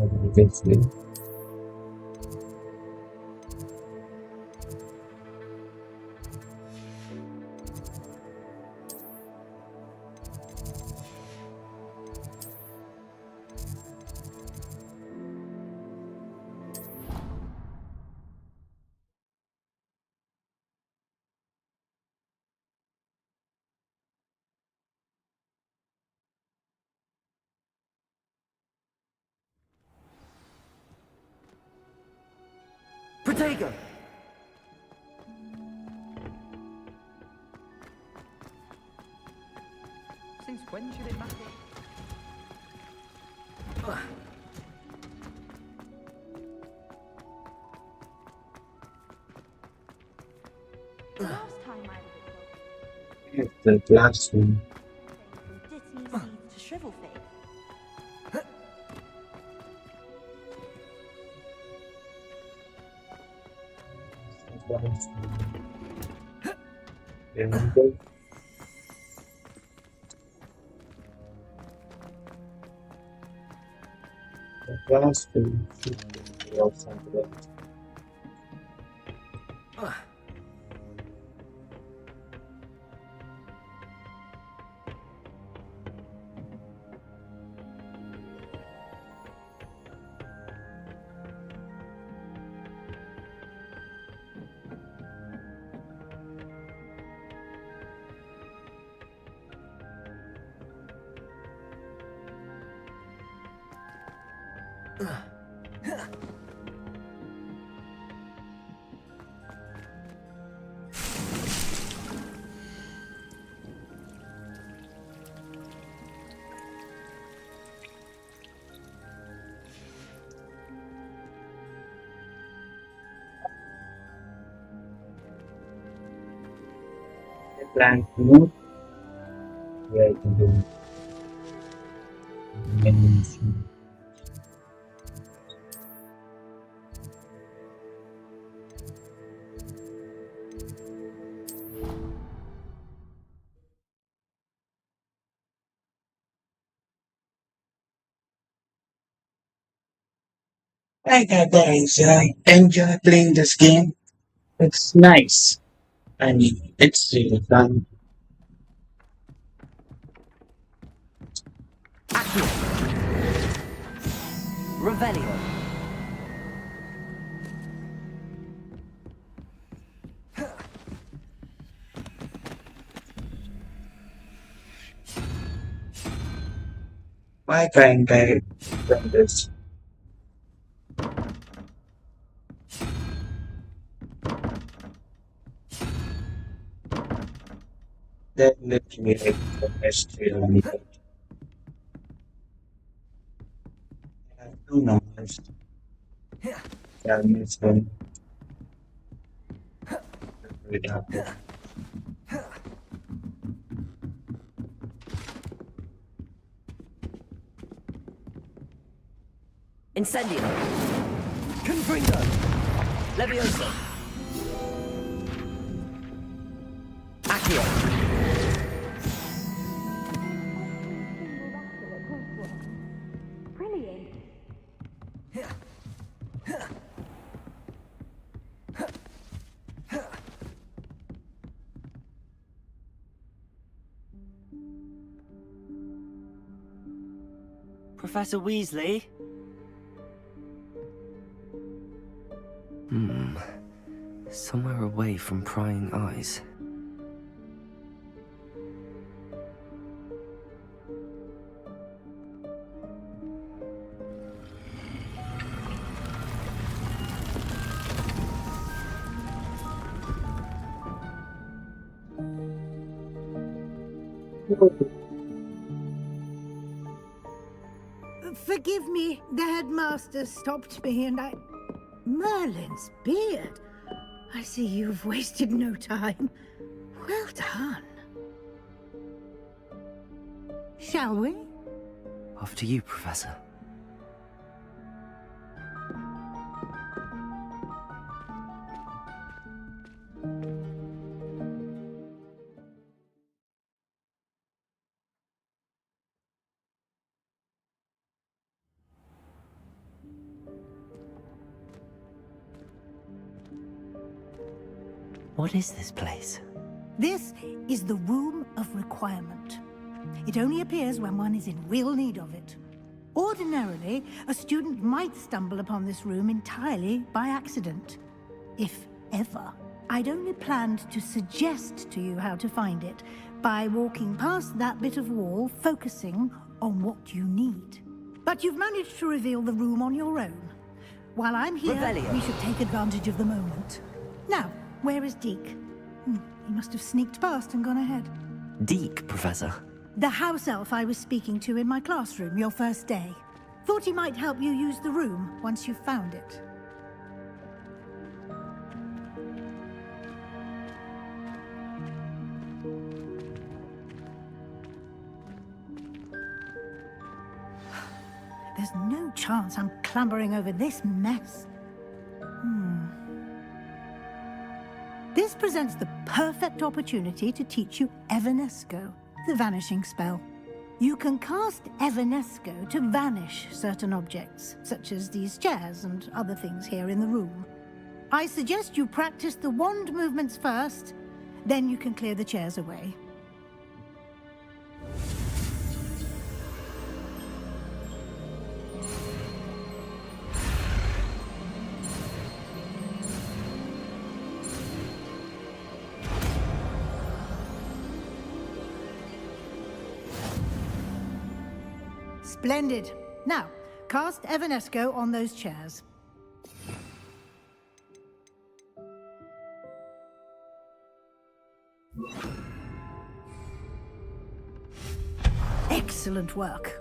Speaker 1: Obviously.
Speaker 13: Protego!
Speaker 3: Since when should it matter?
Speaker 5: Last time I was at
Speaker 1: It's the classroom.
Speaker 5: from ditty seeds to shrivel face.
Speaker 1: Remember? The classroom should be outside the plan to move where to do many. Hi guys, I enjoy playing this game. It's nice and it's really fun.
Speaker 13: Revelio.
Speaker 1: My kind guy from this. That literally like the best feeling. I have two numbers. That makes them very happy.
Speaker 13: Incendio. Confringo. Levioso. Accio.
Speaker 5: Brilliant.
Speaker 13: Professor Weasley? Somewhere away from prying eyes.
Speaker 12: Forgive me, the headmaster stopped me and I... Merlin's beard. I see you've wasted no time. Well done. Shall we?
Speaker 13: After you, Professor. What is this place?
Speaker 12: This is the Room of Requirement. It only appears when one is in real need of it. Ordinarily, a student might stumble upon this room entirely by accident. If ever. I'd only planned to suggest to you how to find it by walking past that bit of wall, focusing on what you need. But you've managed to reveal the room on your own. While I'm here,
Speaker 13: Revelio.
Speaker 12: we should take advantage of the moment. Now, where is Deke? He must have sneaked past and gone ahead.
Speaker 13: Deke, Professor.
Speaker 12: The house elf I was speaking to in my classroom your first day. Thought he might help you use the room once you've found it. There's no chance I'm clambering over this mess. This presents the perfect opportunity to teach you Evanesco, the vanishing spell. You can cast Evanesco to vanish certain objects, such as these chairs and other things here in the room. I suggest you practice the wand movements first, then you can clear the chairs away. Splendid. Now, cast Evanesco on those chairs. Excellent work.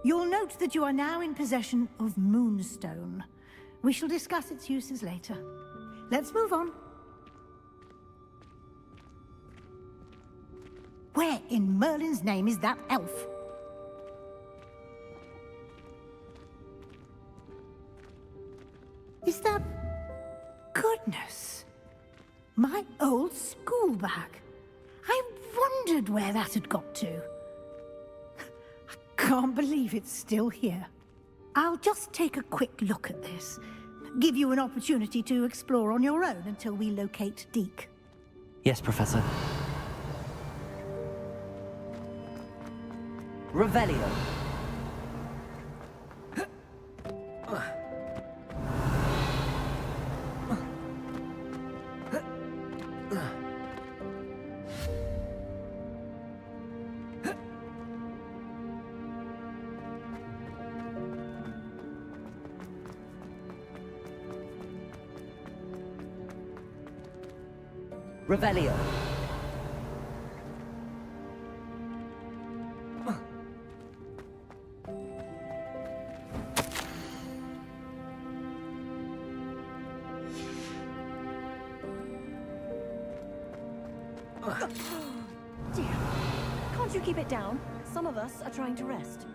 Speaker 12: You'll note that you are now in possession of Moonstone. We shall discuss its uses later. Let's move on. Where in Merlin's name is that elf? Is that... Goodness! My old school bag. I wondered where that had got to. I can't believe it's still here. I'll just take a quick look at this. Give you an opportunity to explore on your own until we locate Deke.
Speaker 13: Yes, Professor. Revelio. Revelio.
Speaker 16: Dear, can't you keep it down? Some of us are trying to rest.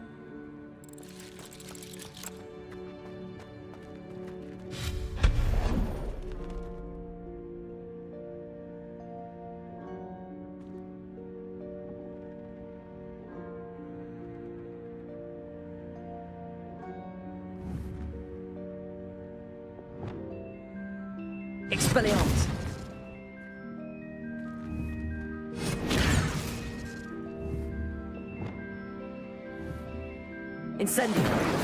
Speaker 13: Expelliarmus. Incendio.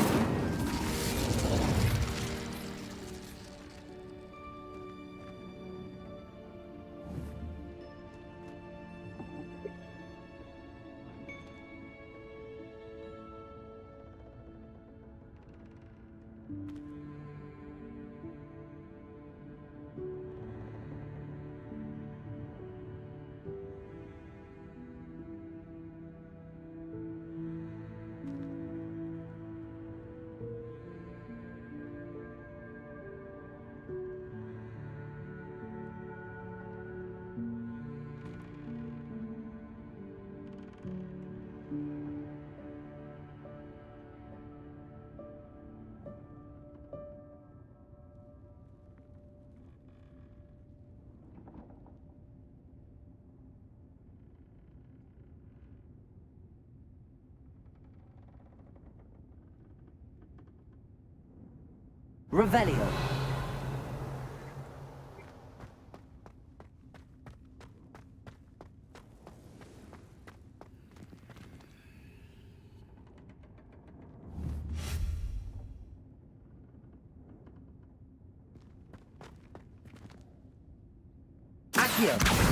Speaker 13: Revelio.
Speaker 7: Accio!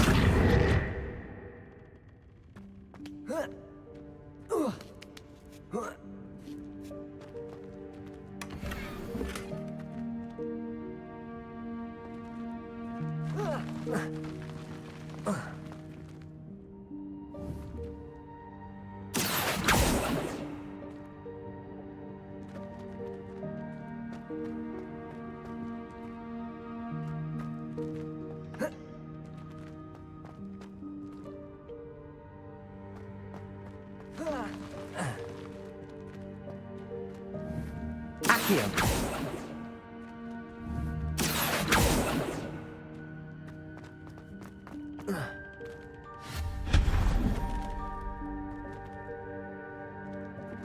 Speaker 7: Accio!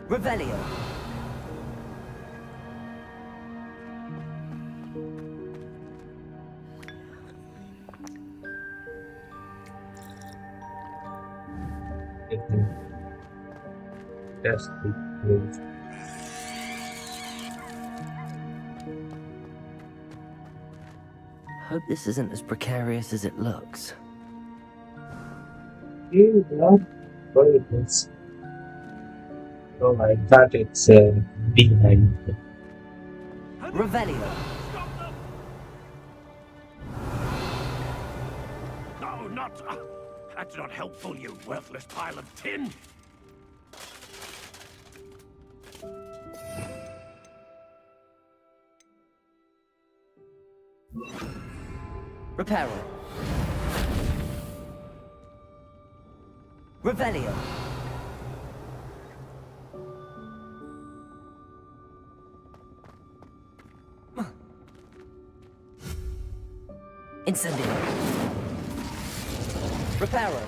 Speaker 7: Revelio!
Speaker 1: That's the move.
Speaker 13: Hope this isn't as precarious as it looks.
Speaker 1: You love birds. Oh, I thought it's behind.
Speaker 13: Revelio!
Speaker 17: No, not... that's not helpful, you worthless pile of tin!
Speaker 13: Reparo. Revelio. Incendio. Reparo.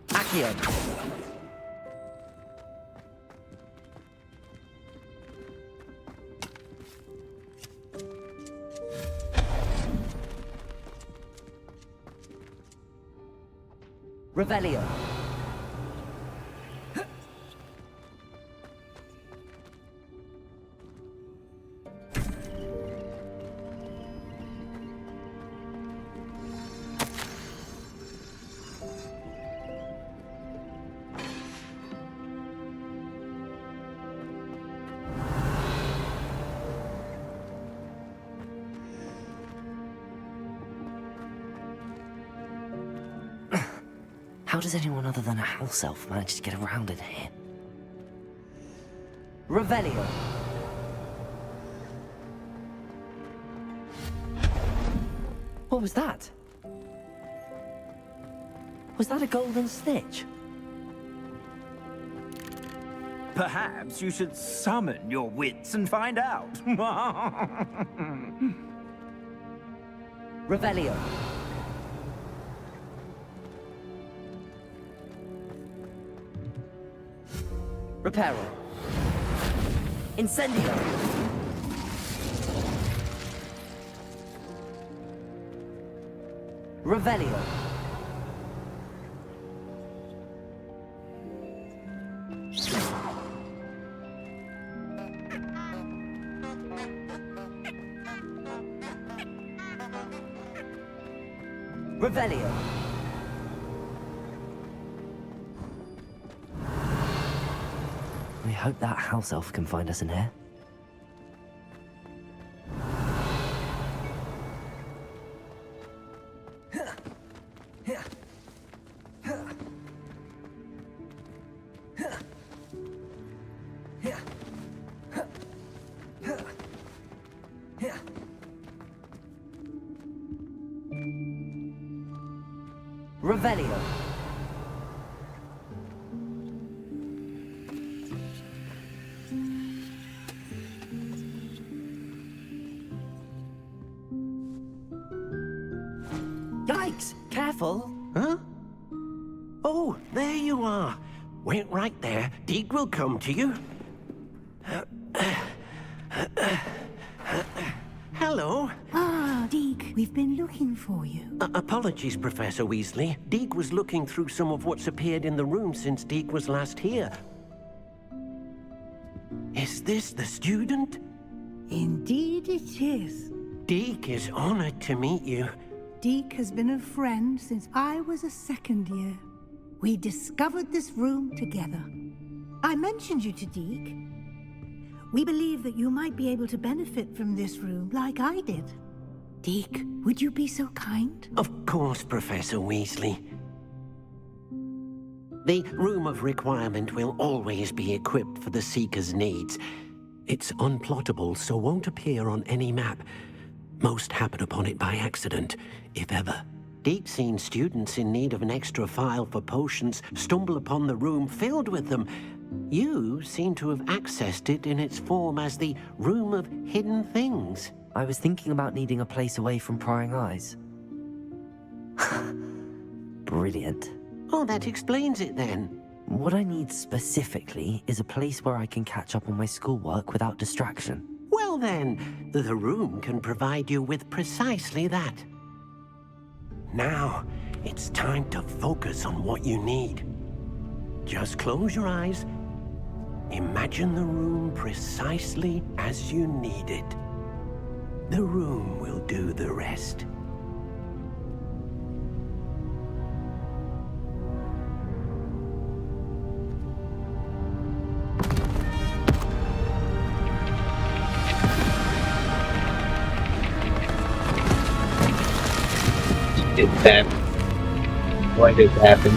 Speaker 13: Accio. Revelio. How does anyone other than a house elf manage to get around in here? Revelio. What was that? Was that a golden snitch?
Speaker 14: Perhaps you should summon your wits and find out.
Speaker 13: Revelio. Reparo. Incendio. Revelio. Revelio. We hope that house elf can find us in here. Revelio.
Speaker 17: Yikes! Careful! Huh? Oh, there you are. Wait right there. Deke will come to you. Hello.
Speaker 12: Ah, Deke, we've been looking for you.
Speaker 17: Apologies, Professor Weasley. Deke was looking through some of what's appeared in the room since Deke was last here. Is this the student?
Speaker 12: Indeed it is.
Speaker 17: Deke is honored to meet you.
Speaker 12: Deke has been a friend since I was a second year. We discovered this room together. I mentioned you to Deke. We believe that you might be able to benefit from this room like I did. Deke, would you be so kind?
Speaker 17: Of course, Professor Weasley. The Room of Requirement will always be equipped for the Seeker's needs. It's unplottable, so won't appear on any map. Most happen upon it by accident, if ever. Deke's seen students in need of an extra file for potions stumble upon the room filled with them. You seem to have accessed it in its form as the Room of Hidden Things.
Speaker 13: I was thinking about needing a place away from prying eyes. Brilliant.
Speaker 17: Oh, that explains it then.
Speaker 13: What I need specifically is a place where I can catch up on my schoolwork without distraction.
Speaker 17: Well then, the room can provide you with precisely that. Now, it's time to focus on what you need. Just close your eyes. Imagine the room precisely as you need it. The room will do the rest.
Speaker 1: Did that? Why did it happen?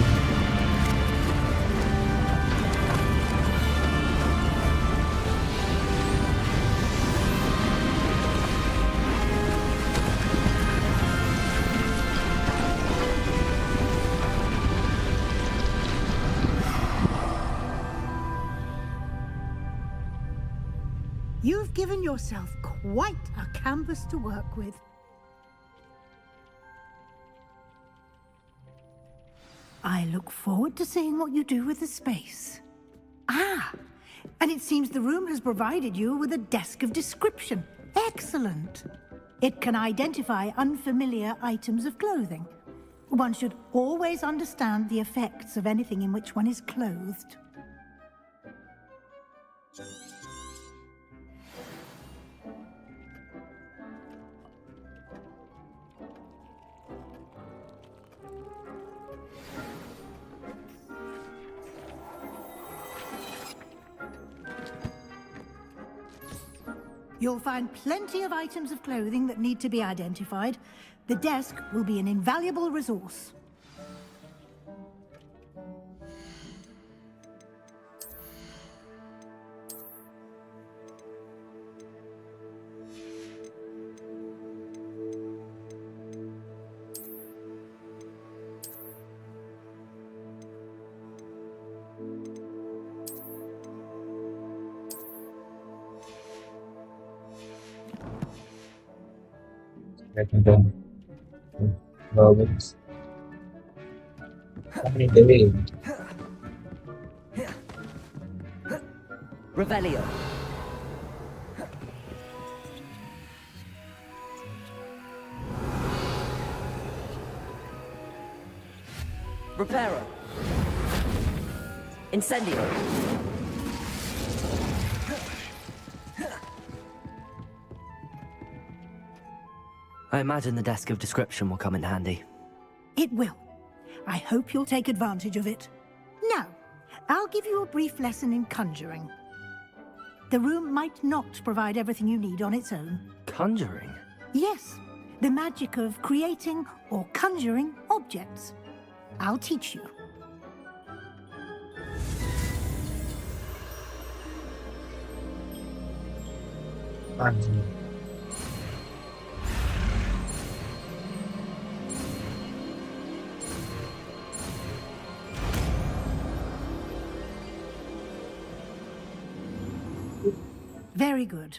Speaker 12: You've given yourself quite a canvas to work with. I look forward to seeing what you do with the space. Ah, and it seems the room has provided you with a desk of description. Excellent. It can identify unfamiliar items of clothing. One should always understand the effects of anything in which one is clothed. You'll find plenty of items of clothing that need to be identified. The desk will be an invaluable resource.
Speaker 1: Hogwarts. How many days?
Speaker 13: Revelio. Reparo. Incendio. I imagine the desk of description will come in handy.
Speaker 12: It will. I hope you'll take advantage of it. Now, I'll give you a brief lesson in conjuring. The room might not provide everything you need on its own.
Speaker 13: Conjuring?
Speaker 12: Yes, the magic of creating or conjuring objects. I'll teach you. Very good.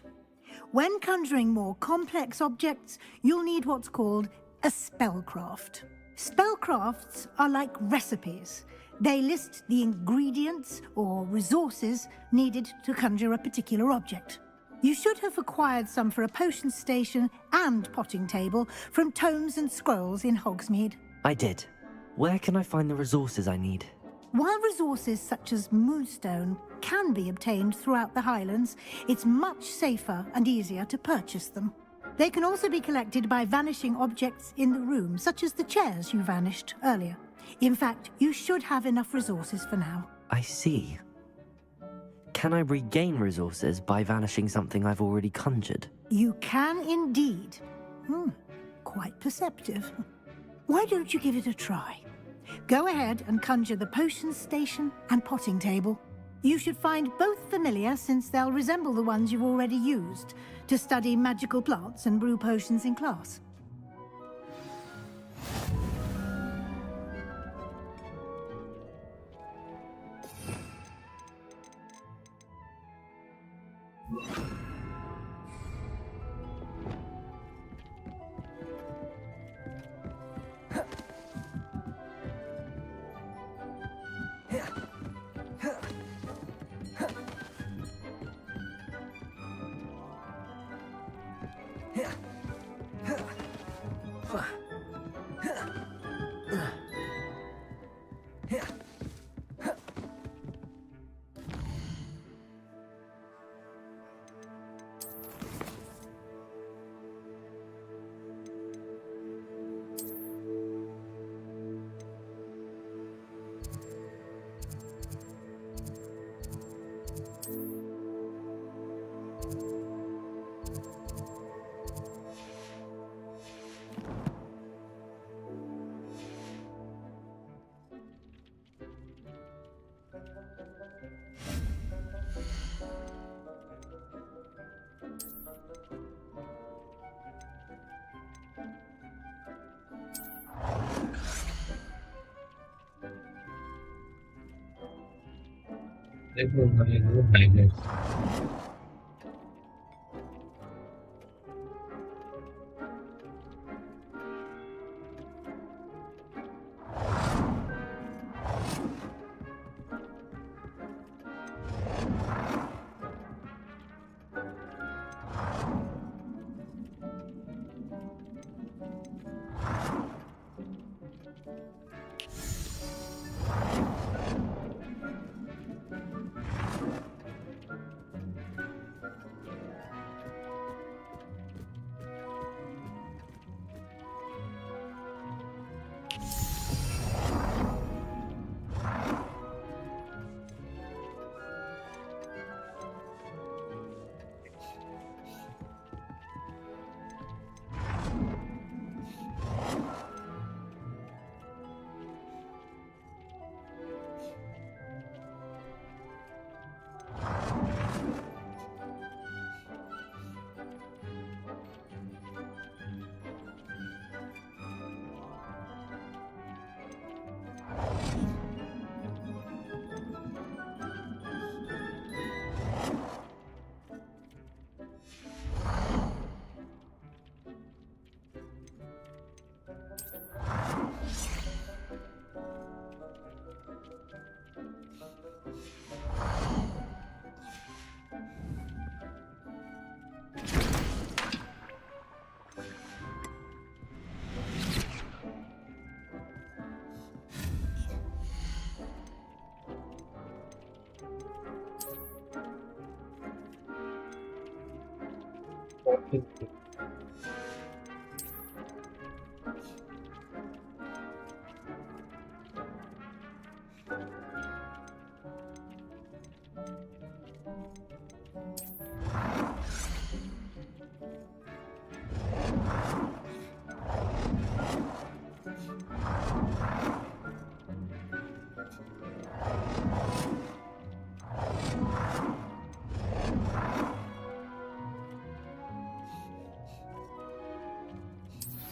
Speaker 12: When conjuring more complex objects, you'll need what's called a spellcraft. Spellcrafts are like recipes. They list the ingredients or resources needed to conjure a particular object. You should have acquired some for a potion station and potting table from tomes and scrolls in Hogsmeade.
Speaker 13: I did. Where can I find the resources I need?
Speaker 12: While resources such as moonstone can be obtained throughout the Highlands, it's much safer and easier to purchase them. They can also be collected by vanishing objects in the room, such as the chairs you vanished earlier. In fact, you should have enough resources for now.
Speaker 13: I see. Can I regain resources by vanishing something I've already conjured?
Speaker 12: You can indeed. Quite perceptive. Why don't you give it a try? Go ahead and conjure the potions station and potting table. You should find both familiar, since they'll resemble the ones you've already used to study magical plants and brew potions in class.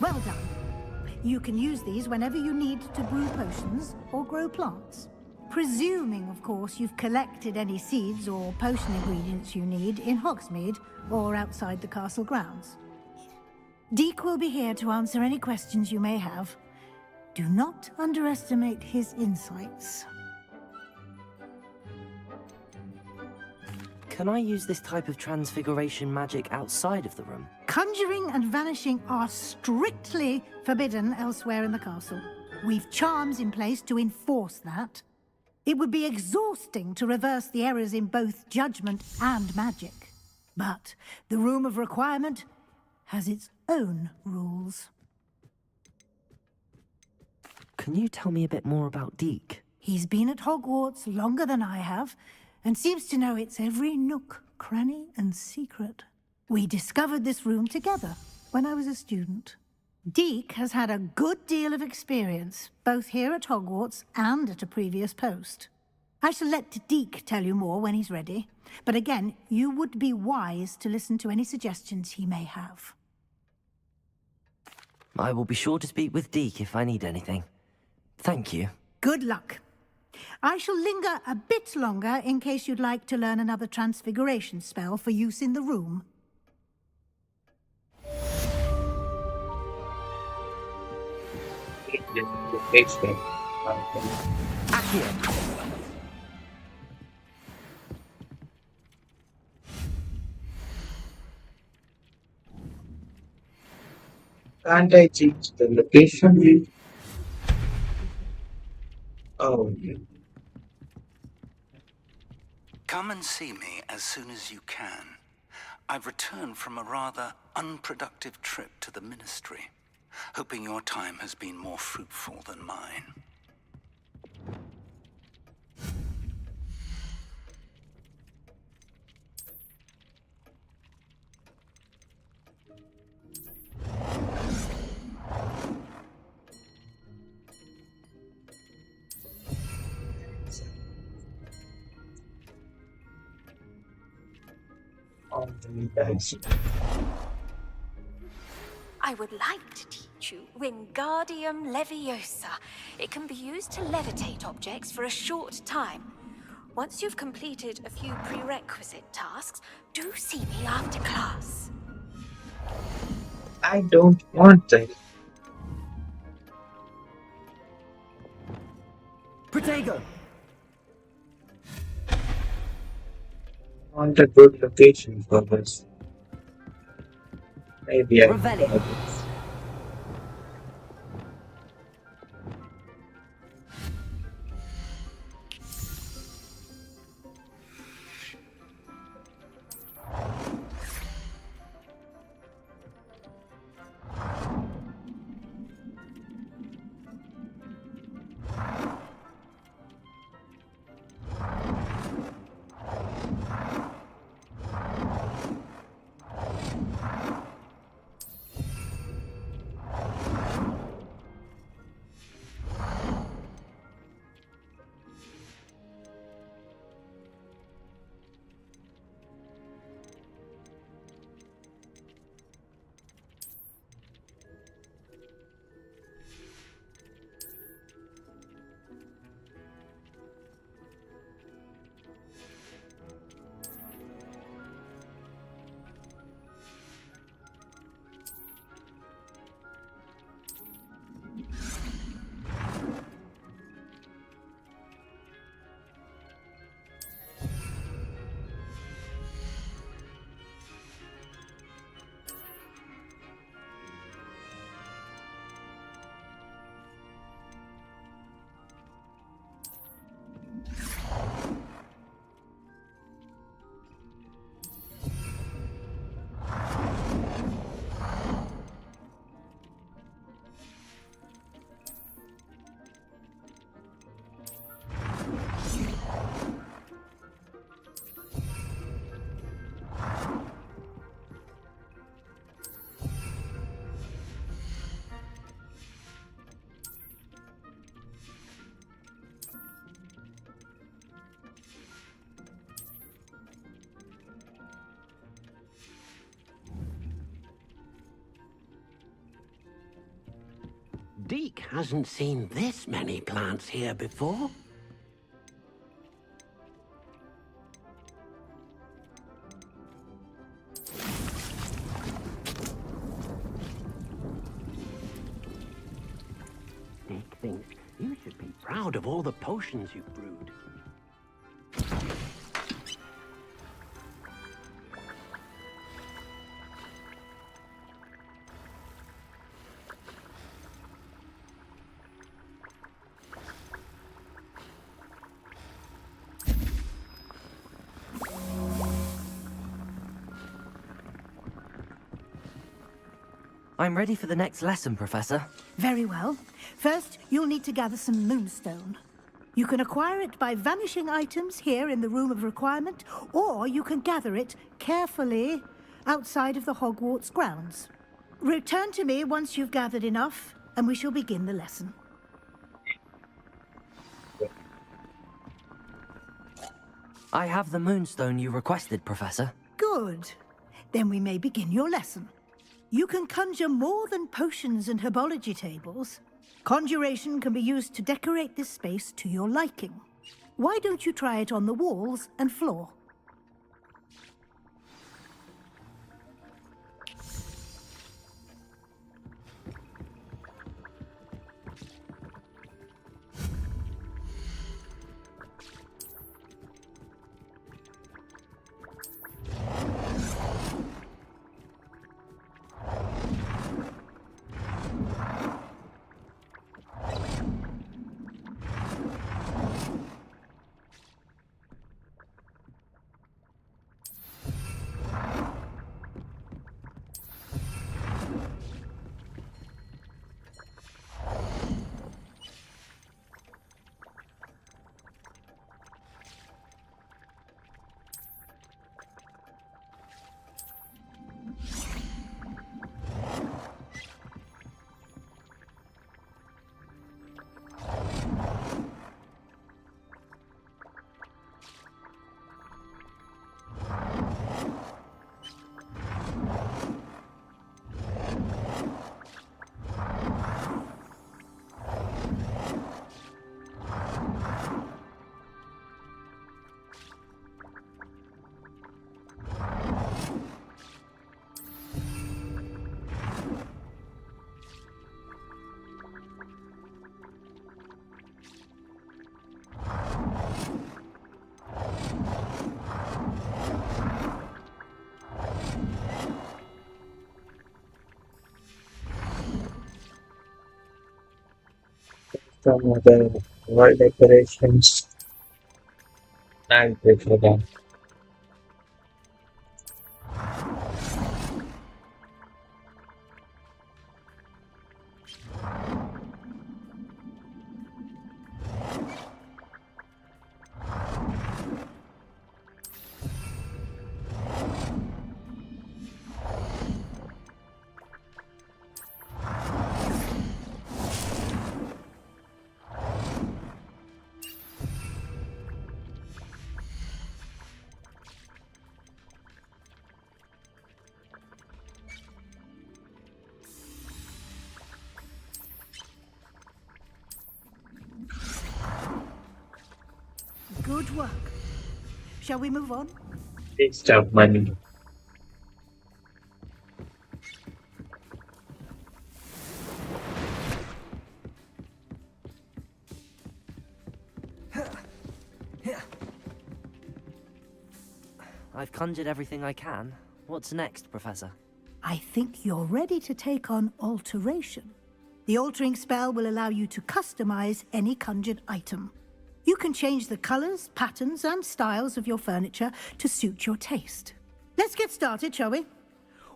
Speaker 12: Well done. You can use these whenever you need to brew potions or grow plants. Presuming, of course, you've collected any seeds or potion ingredients you need in Hogsmeade or outside the castle grounds. Deke will be here to answer any questions you may have. Do not underestimate his insights.
Speaker 13: Can I use this type of transfiguration magic outside of the room?
Speaker 12: Conjuring and vanishing are strictly forbidden elsewhere in the castle. We've charms in place to enforce that. It would be exhausting to reverse the errors in both judgment and magic. But the Room of Requirement has its own rules.
Speaker 13: Can you tell me a bit more about Deke?
Speaker 12: He's been at Hogwarts longer than I have, and seems to know its every nook, cranny, and secret. We discovered this room together when I was a student. Deke has had a good deal of experience, both here at Hogwarts and at a previous post. I shall let Deke tell you more when he's ready, but again, you would be wise to listen to any suggestions he may have.
Speaker 13: I will be sure to speak with Deke if I need anything. Thank you.
Speaker 12: Good luck. I shall linger a bit longer in case you'd like to learn another transfiguration spell for use in the room.
Speaker 1: Can't I change the location? Oh,
Speaker 4: Come and see me as soon as you can. I've returned from a rather unproductive trip to the Ministry, hoping your time has been more fruitful than mine.
Speaker 18: I would like to teach you Wingardium Leviosa. It can be used to levitate objects for a short time. Once you've completed a few prerequisite tasks, do see me after class.
Speaker 1: I don't want that.
Speaker 14: Protego!
Speaker 1: I want a good location for this. Maybe I
Speaker 14: Revelli.
Speaker 17: Deke hasn't seen this many plants here before. Deke thinks you should be proud of all the potions you've brewed.
Speaker 13: I'm ready for the next lesson, Professor.
Speaker 12: Very well. First, you'll need to gather some moonstone. You can acquire it by vanishing items here in the Room of Requirement, or you can gather it carefully outside of the Hogwarts grounds. Return to me once you've gathered enough, and we shall begin the lesson.
Speaker 13: I have the moonstone you requested, Professor.
Speaker 12: Good. Then we may begin your lesson. You can conjure more than potions and herbology tables. Conjuration can be used to decorate this space to your liking. Why don't you try it on the walls and floor?
Speaker 1: Some other wall decorations. I prefer that.
Speaker 12: Good work. Shall we move on?
Speaker 1: Waste of money.
Speaker 13: I've conjured everything I can. What's next, Professor?
Speaker 12: I think you're ready to take on alteration. The altering spell will allow you to customize any conjured item. You can change the colors, patterns, and styles of your furniture to suit your taste. Let's get started, shall we?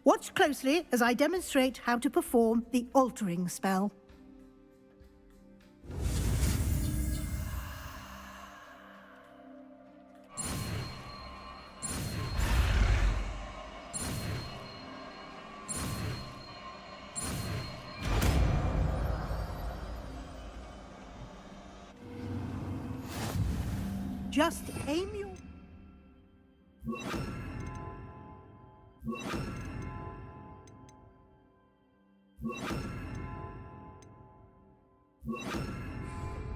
Speaker 12: Watch closely as I demonstrate how to perform the altering spell. Just aim your...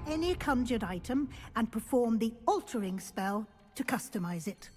Speaker 12: any conjured item and perform the altering spell to customize it.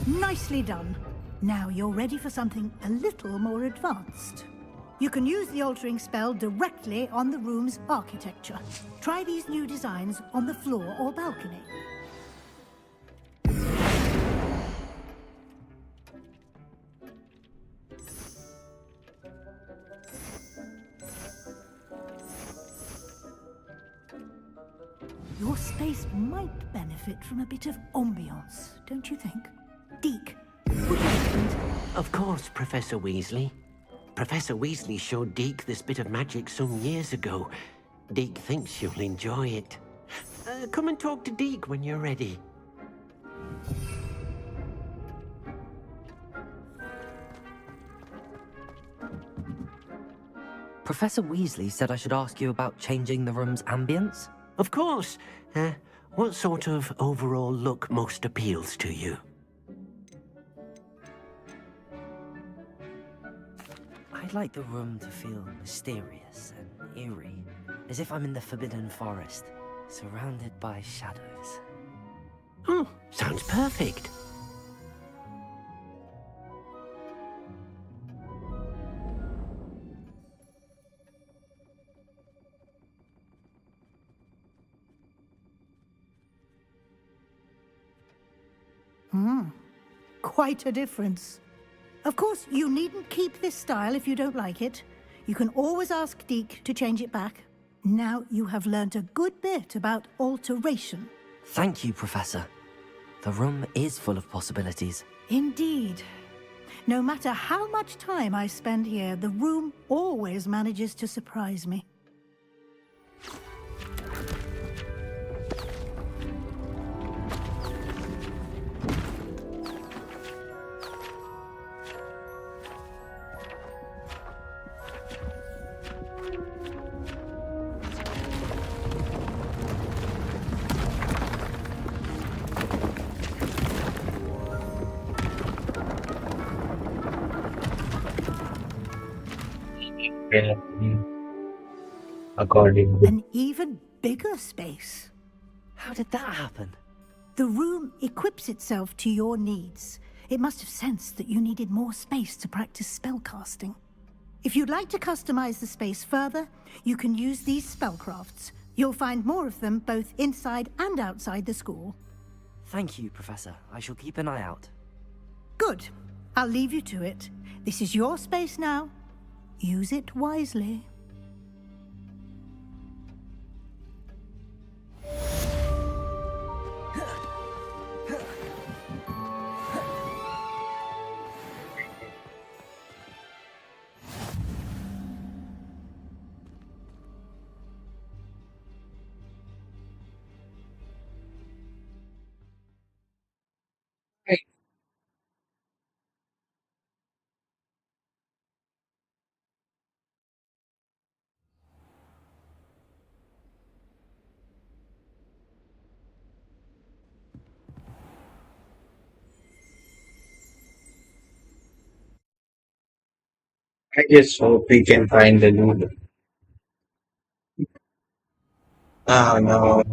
Speaker 12: Nicely done. Now you're ready for something a little more advanced. You can use the altering spell directly on the room's architecture. Try these new designs on the floor or balcony. Your space might benefit from a bit of ambiance, don't you think? Deke, would you mind?
Speaker 17: Of course, Professor Weasley. Professor Weasley showed Deke this bit of magic some years ago. Deke thinks you'll enjoy it. Come and talk to Deke when you're ready.
Speaker 13: Professor Weasley said I should ask you about changing the room's ambience?
Speaker 17: Of course. What sort of overall look most appeals to you?
Speaker 13: I'd like the room to feel mysterious and eerie, as if I'm in the Forbidden Forest, surrounded by shadows.
Speaker 17: Oh, sounds perfect.
Speaker 12: Quite a difference. Of course, you needn't keep this style if you don't like it. You can always ask Deke to change it back. Now you have learnt a good bit about alteration.
Speaker 13: Thank you, Professor. The room is full of possibilities.
Speaker 12: Indeed. No matter how much time I spend here, the room always manages to surprise me.
Speaker 1: According to
Speaker 12: An even bigger space.
Speaker 13: How did that happen?
Speaker 12: The room equips itself to your needs. It must have sensed that you needed more space to practice spellcasting. If you'd like to customize the space further, you can use these spellcrafts. You'll find more of them both inside and outside the school.
Speaker 13: Thank you, Professor. I shall keep an eye out.
Speaker 12: Good. I'll leave you to it. This is your space now. Use it wisely.
Speaker 1: I just hope we can find the noodle. Oh no.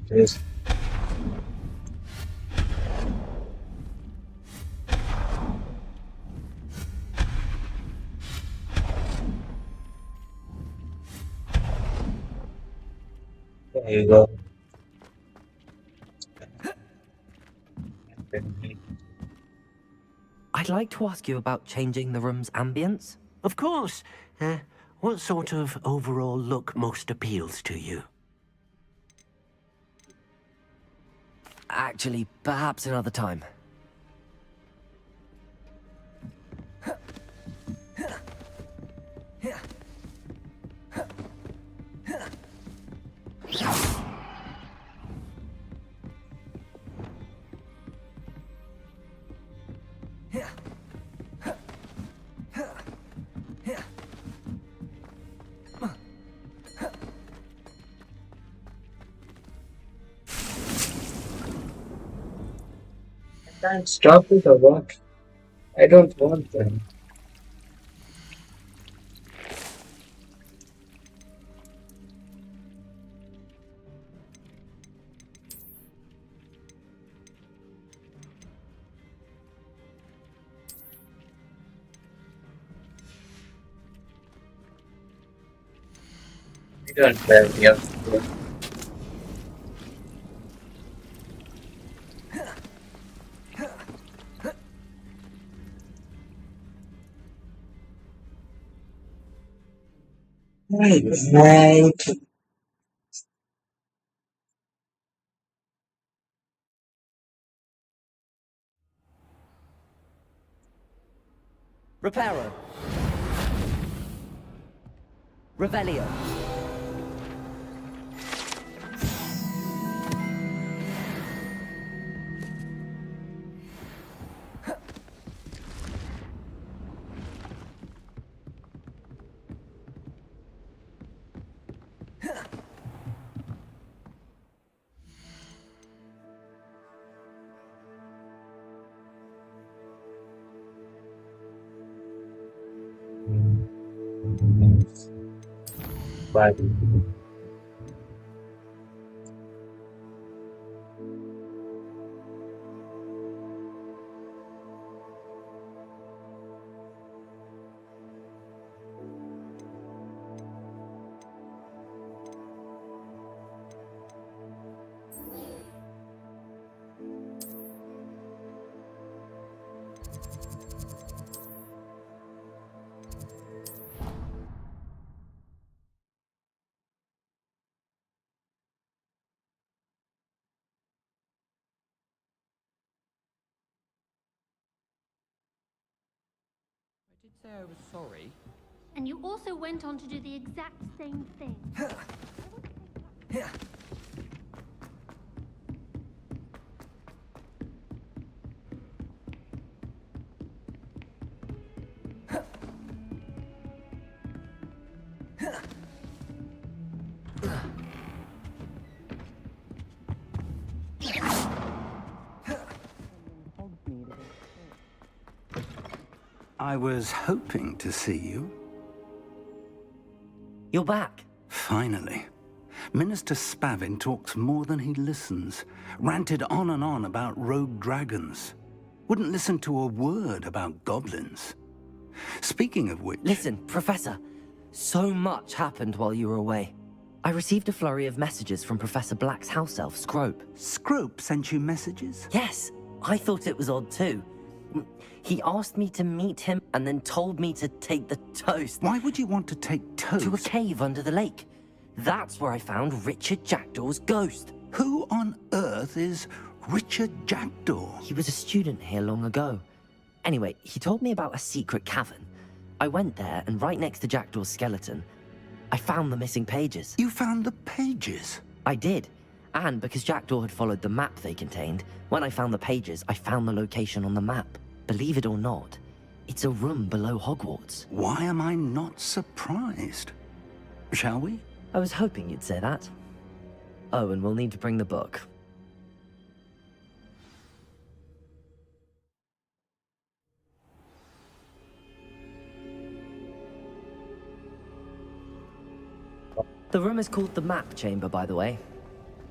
Speaker 1: This. There you go.
Speaker 13: I'd like to ask you about changing the room's ambience.
Speaker 17: Of course. What sort of overall look most appeals to you?
Speaker 13: Actually, perhaps another time.
Speaker 1: Can't stop it or what? I don't want them. We don't have the other. Right.
Speaker 13: Reparo. Revelio.
Speaker 1: Bye.
Speaker 3: I did say I was sorry.
Speaker 19: And you also went on to do the exact same thing.
Speaker 4: I was hoping to see you.
Speaker 13: You're back.
Speaker 4: Finally. Minister Spavin talks more than he listens. Ranted on and on about rogue dragons. Wouldn't listen to a word about goblins. Speaking of which...
Speaker 13: Listen, Professor. So much happened while you were away. I received a flurry of messages from Professor Black's house elf, Scrope.
Speaker 4: Scrope sent you messages?
Speaker 13: Yes. I thought it was odd too. He asked me to meet him and then told me to take the toast.
Speaker 4: Why would you want to take toast?
Speaker 13: To a cave under the lake. That's where I found Richard Jackdaw's ghost.
Speaker 4: Who on earth is Richard Jackdaw?
Speaker 13: He was a student here long ago. Anyway, he told me about a secret cavern. I went there, and right next to Jackdaw's skeleton, I found the missing pages.
Speaker 4: You found the pages?
Speaker 13: I did. And because Jackdaw had followed the map they contained, when I found the pages, I found the location on the map. Believe it or not, it's a room below Hogwarts.
Speaker 4: Why am I not surprised? Shall we?
Speaker 13: I was hoping you'd say that. Oh, and we'll need to bring the book. The room is called the Map Chamber, by the way.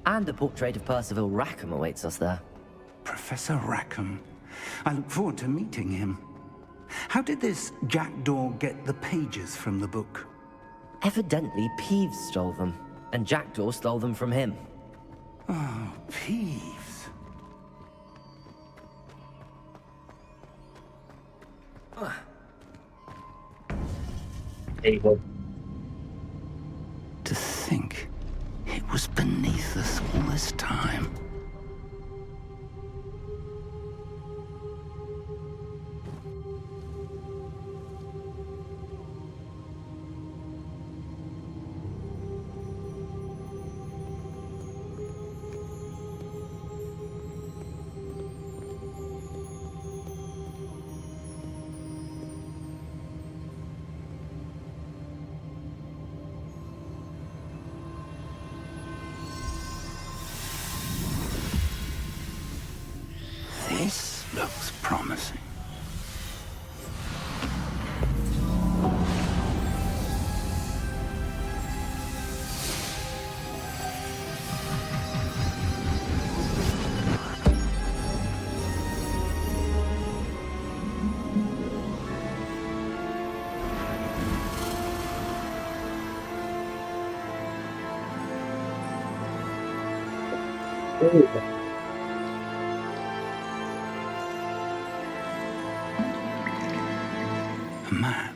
Speaker 13: And a portrait of Percival Rackham awaits us there.
Speaker 4: Professor Rackham. I look forward to meeting him. How did this Jackdaw get the pages from the book?
Speaker 13: Evidently, Peeves stole them, and Jackdaw stole them from him.
Speaker 4: Oh, Peeves.
Speaker 1: There you go.
Speaker 4: beneath us all this time. This looks promising. A map.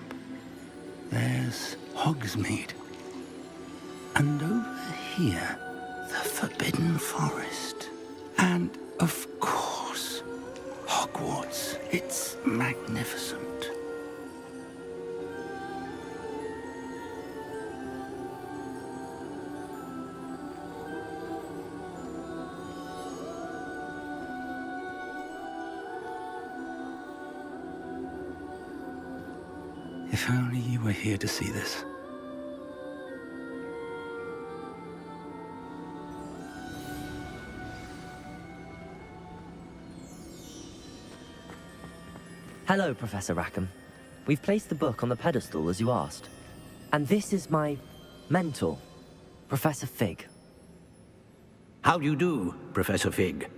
Speaker 4: There's Hogsmeade. And over here, the Forbidden Forest. And, of course, Hogwarts. It's magnificent. If only you were here to see this.
Speaker 13: Hello, Professor Rackham. We've placed the book on the pedestal as you asked. And this is my mentor, Professor Fig.
Speaker 17: How do you do, Professor Fig?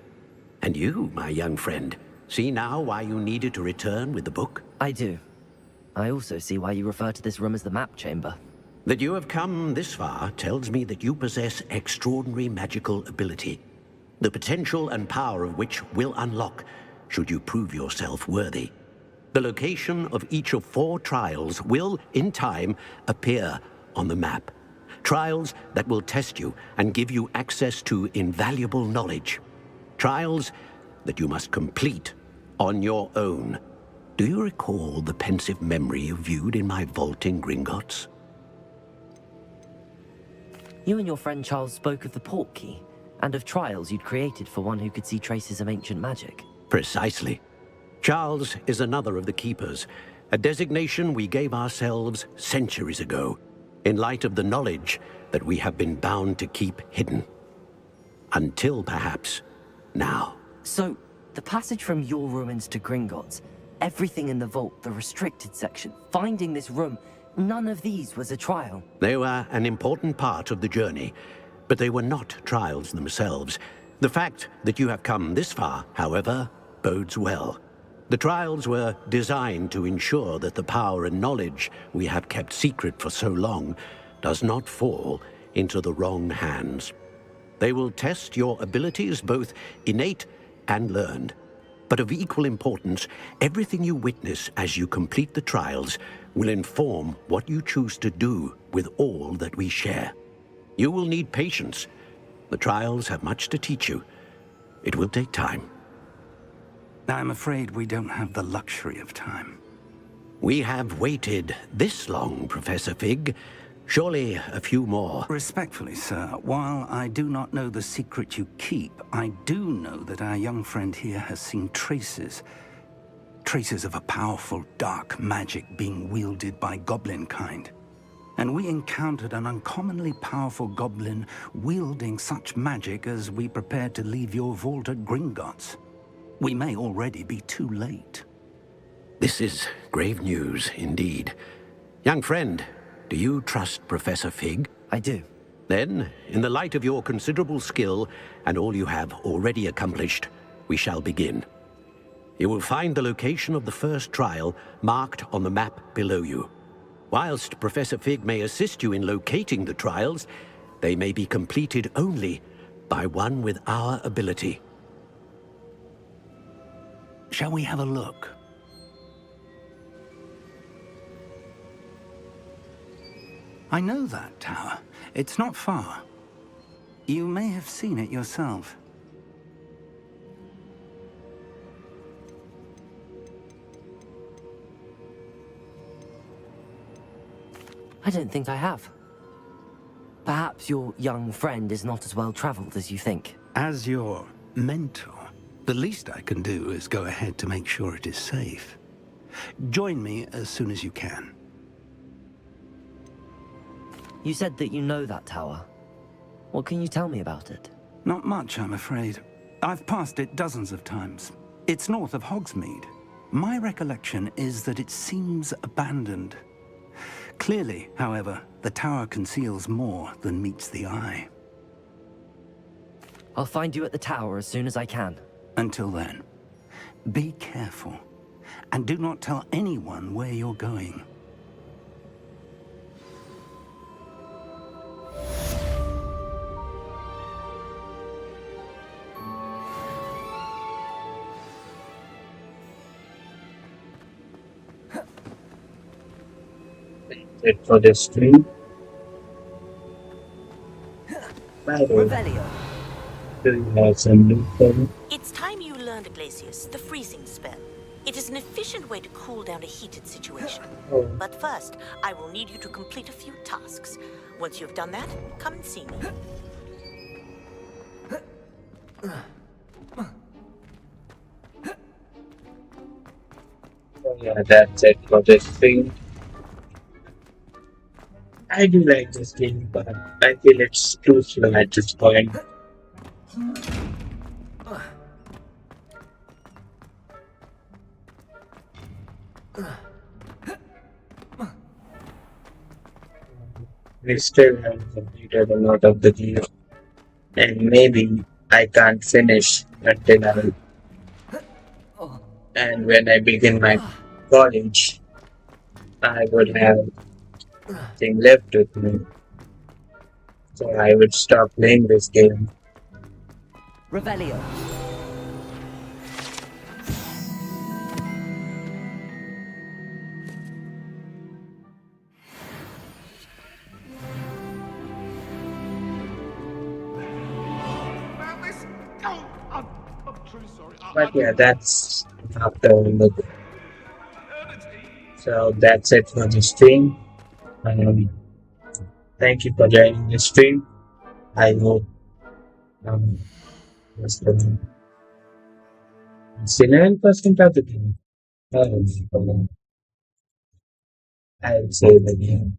Speaker 17: And you, my young friend, see now why you needed to return with the book?
Speaker 13: I do. I also see why you refer to this room as the map chamber.
Speaker 17: That you have come this far tells me that you possess extraordinary magical ability, the potential and power of which will unlock should you prove yourself worthy. The location of each of 4 trials will, in time, appear on the map. Trials that will test you and give you access to invaluable knowledge. Trials that you must complete on your own. Do you recall the pensive memory you viewed in my vault in Gringotts?
Speaker 13: You and your friend Charles spoke of the Portkey, and of trials you'd created for one who could see traces of ancient magic.
Speaker 17: Precisely. Charles is another of the Keepers, a designation we gave ourselves centuries ago, in light of the knowledge that we have been bound to keep hidden. Until, perhaps, now.
Speaker 13: So, the passage from your ruins to Gringotts, everything in the vault, the restricted section, finding this room, none of these was a trial.
Speaker 17: They were an important part of the journey, but they were not trials themselves. The fact that you have come this far, however, bodes well. The trials were designed to ensure that the power and knowledge we have kept secret for so long does not fall into the wrong hands. They will test your abilities, both innate and learned. But of equal importance, everything you witness as you complete the trials will inform what you choose to do with all that we share. You will need patience. The trials have much to teach you. It will take time.
Speaker 4: I'm afraid we don't have the luxury of time.
Speaker 17: We have waited this long, Professor Fig. Surely a few more.
Speaker 4: Respectfully, sir, while I do not know the secret you keep, I do know that our young friend here has seen traces. Traces of a powerful dark magic being wielded by goblin kind. And we encountered an uncommonly powerful goblin wielding such magic as we prepared to leave your vault at Gringotts. We may already be too late.
Speaker 17: This is grave news, indeed. Young friend, do you trust Professor Fig?
Speaker 13: I do.
Speaker 17: Then, in the light of your considerable skill and all you have already accomplished, we shall begin. You will find the location of the first trial marked on the map below you. Whilst Professor Fig may assist you in locating the trials, they may be completed only by one with our ability.
Speaker 4: Shall we have a look? I know that tower. It's not far. You may have seen it yourself.
Speaker 13: I don't think I have. Perhaps your young friend is not as well traveled as you think.
Speaker 4: As your mentor, the least I can do is go ahead to make sure it is safe. Join me as soon as you can.
Speaker 13: You said that you know that tower. What can you tell me about it?
Speaker 4: Not much, I'm afraid. I've passed it dozens of times. It's north of Hogsmeade. My recollection is that it seems abandoned. Clearly, however, the tower conceals more than meets the eye.
Speaker 13: I'll find you at the tower as soon as I can.
Speaker 4: Until then, be careful, and do not tell anyone where you're going.
Speaker 1: It for the stream. By the way,
Speaker 20: Revelio.
Speaker 1: do you have some new for me?
Speaker 20: It's time you learned, Glacius, the freezing spell. It is an efficient way to cool down a heated situation.
Speaker 1: Oh.
Speaker 20: But first, I will need you to complete a few tasks. Once you've done that, come and see me.
Speaker 1: Yeah, that's it for this stream. I do like this game, but I feel it's too slow at this point. We still haven't completed a lot of the game, and maybe I can't finish until I. And when I begin my college, I would have nothing left with me, so I would stop playing this game.
Speaker 20: Revelio.
Speaker 1: But yeah, that's after the. So that's it for the stream. Thank you for joining the stream. I hope what's the name? It's 11% of the game. I'll say it again.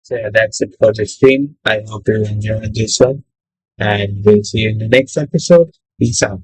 Speaker 1: So yeah, that's it for the stream. I hope you enjoyed this one, and we'll see you in the next episode. Peace out.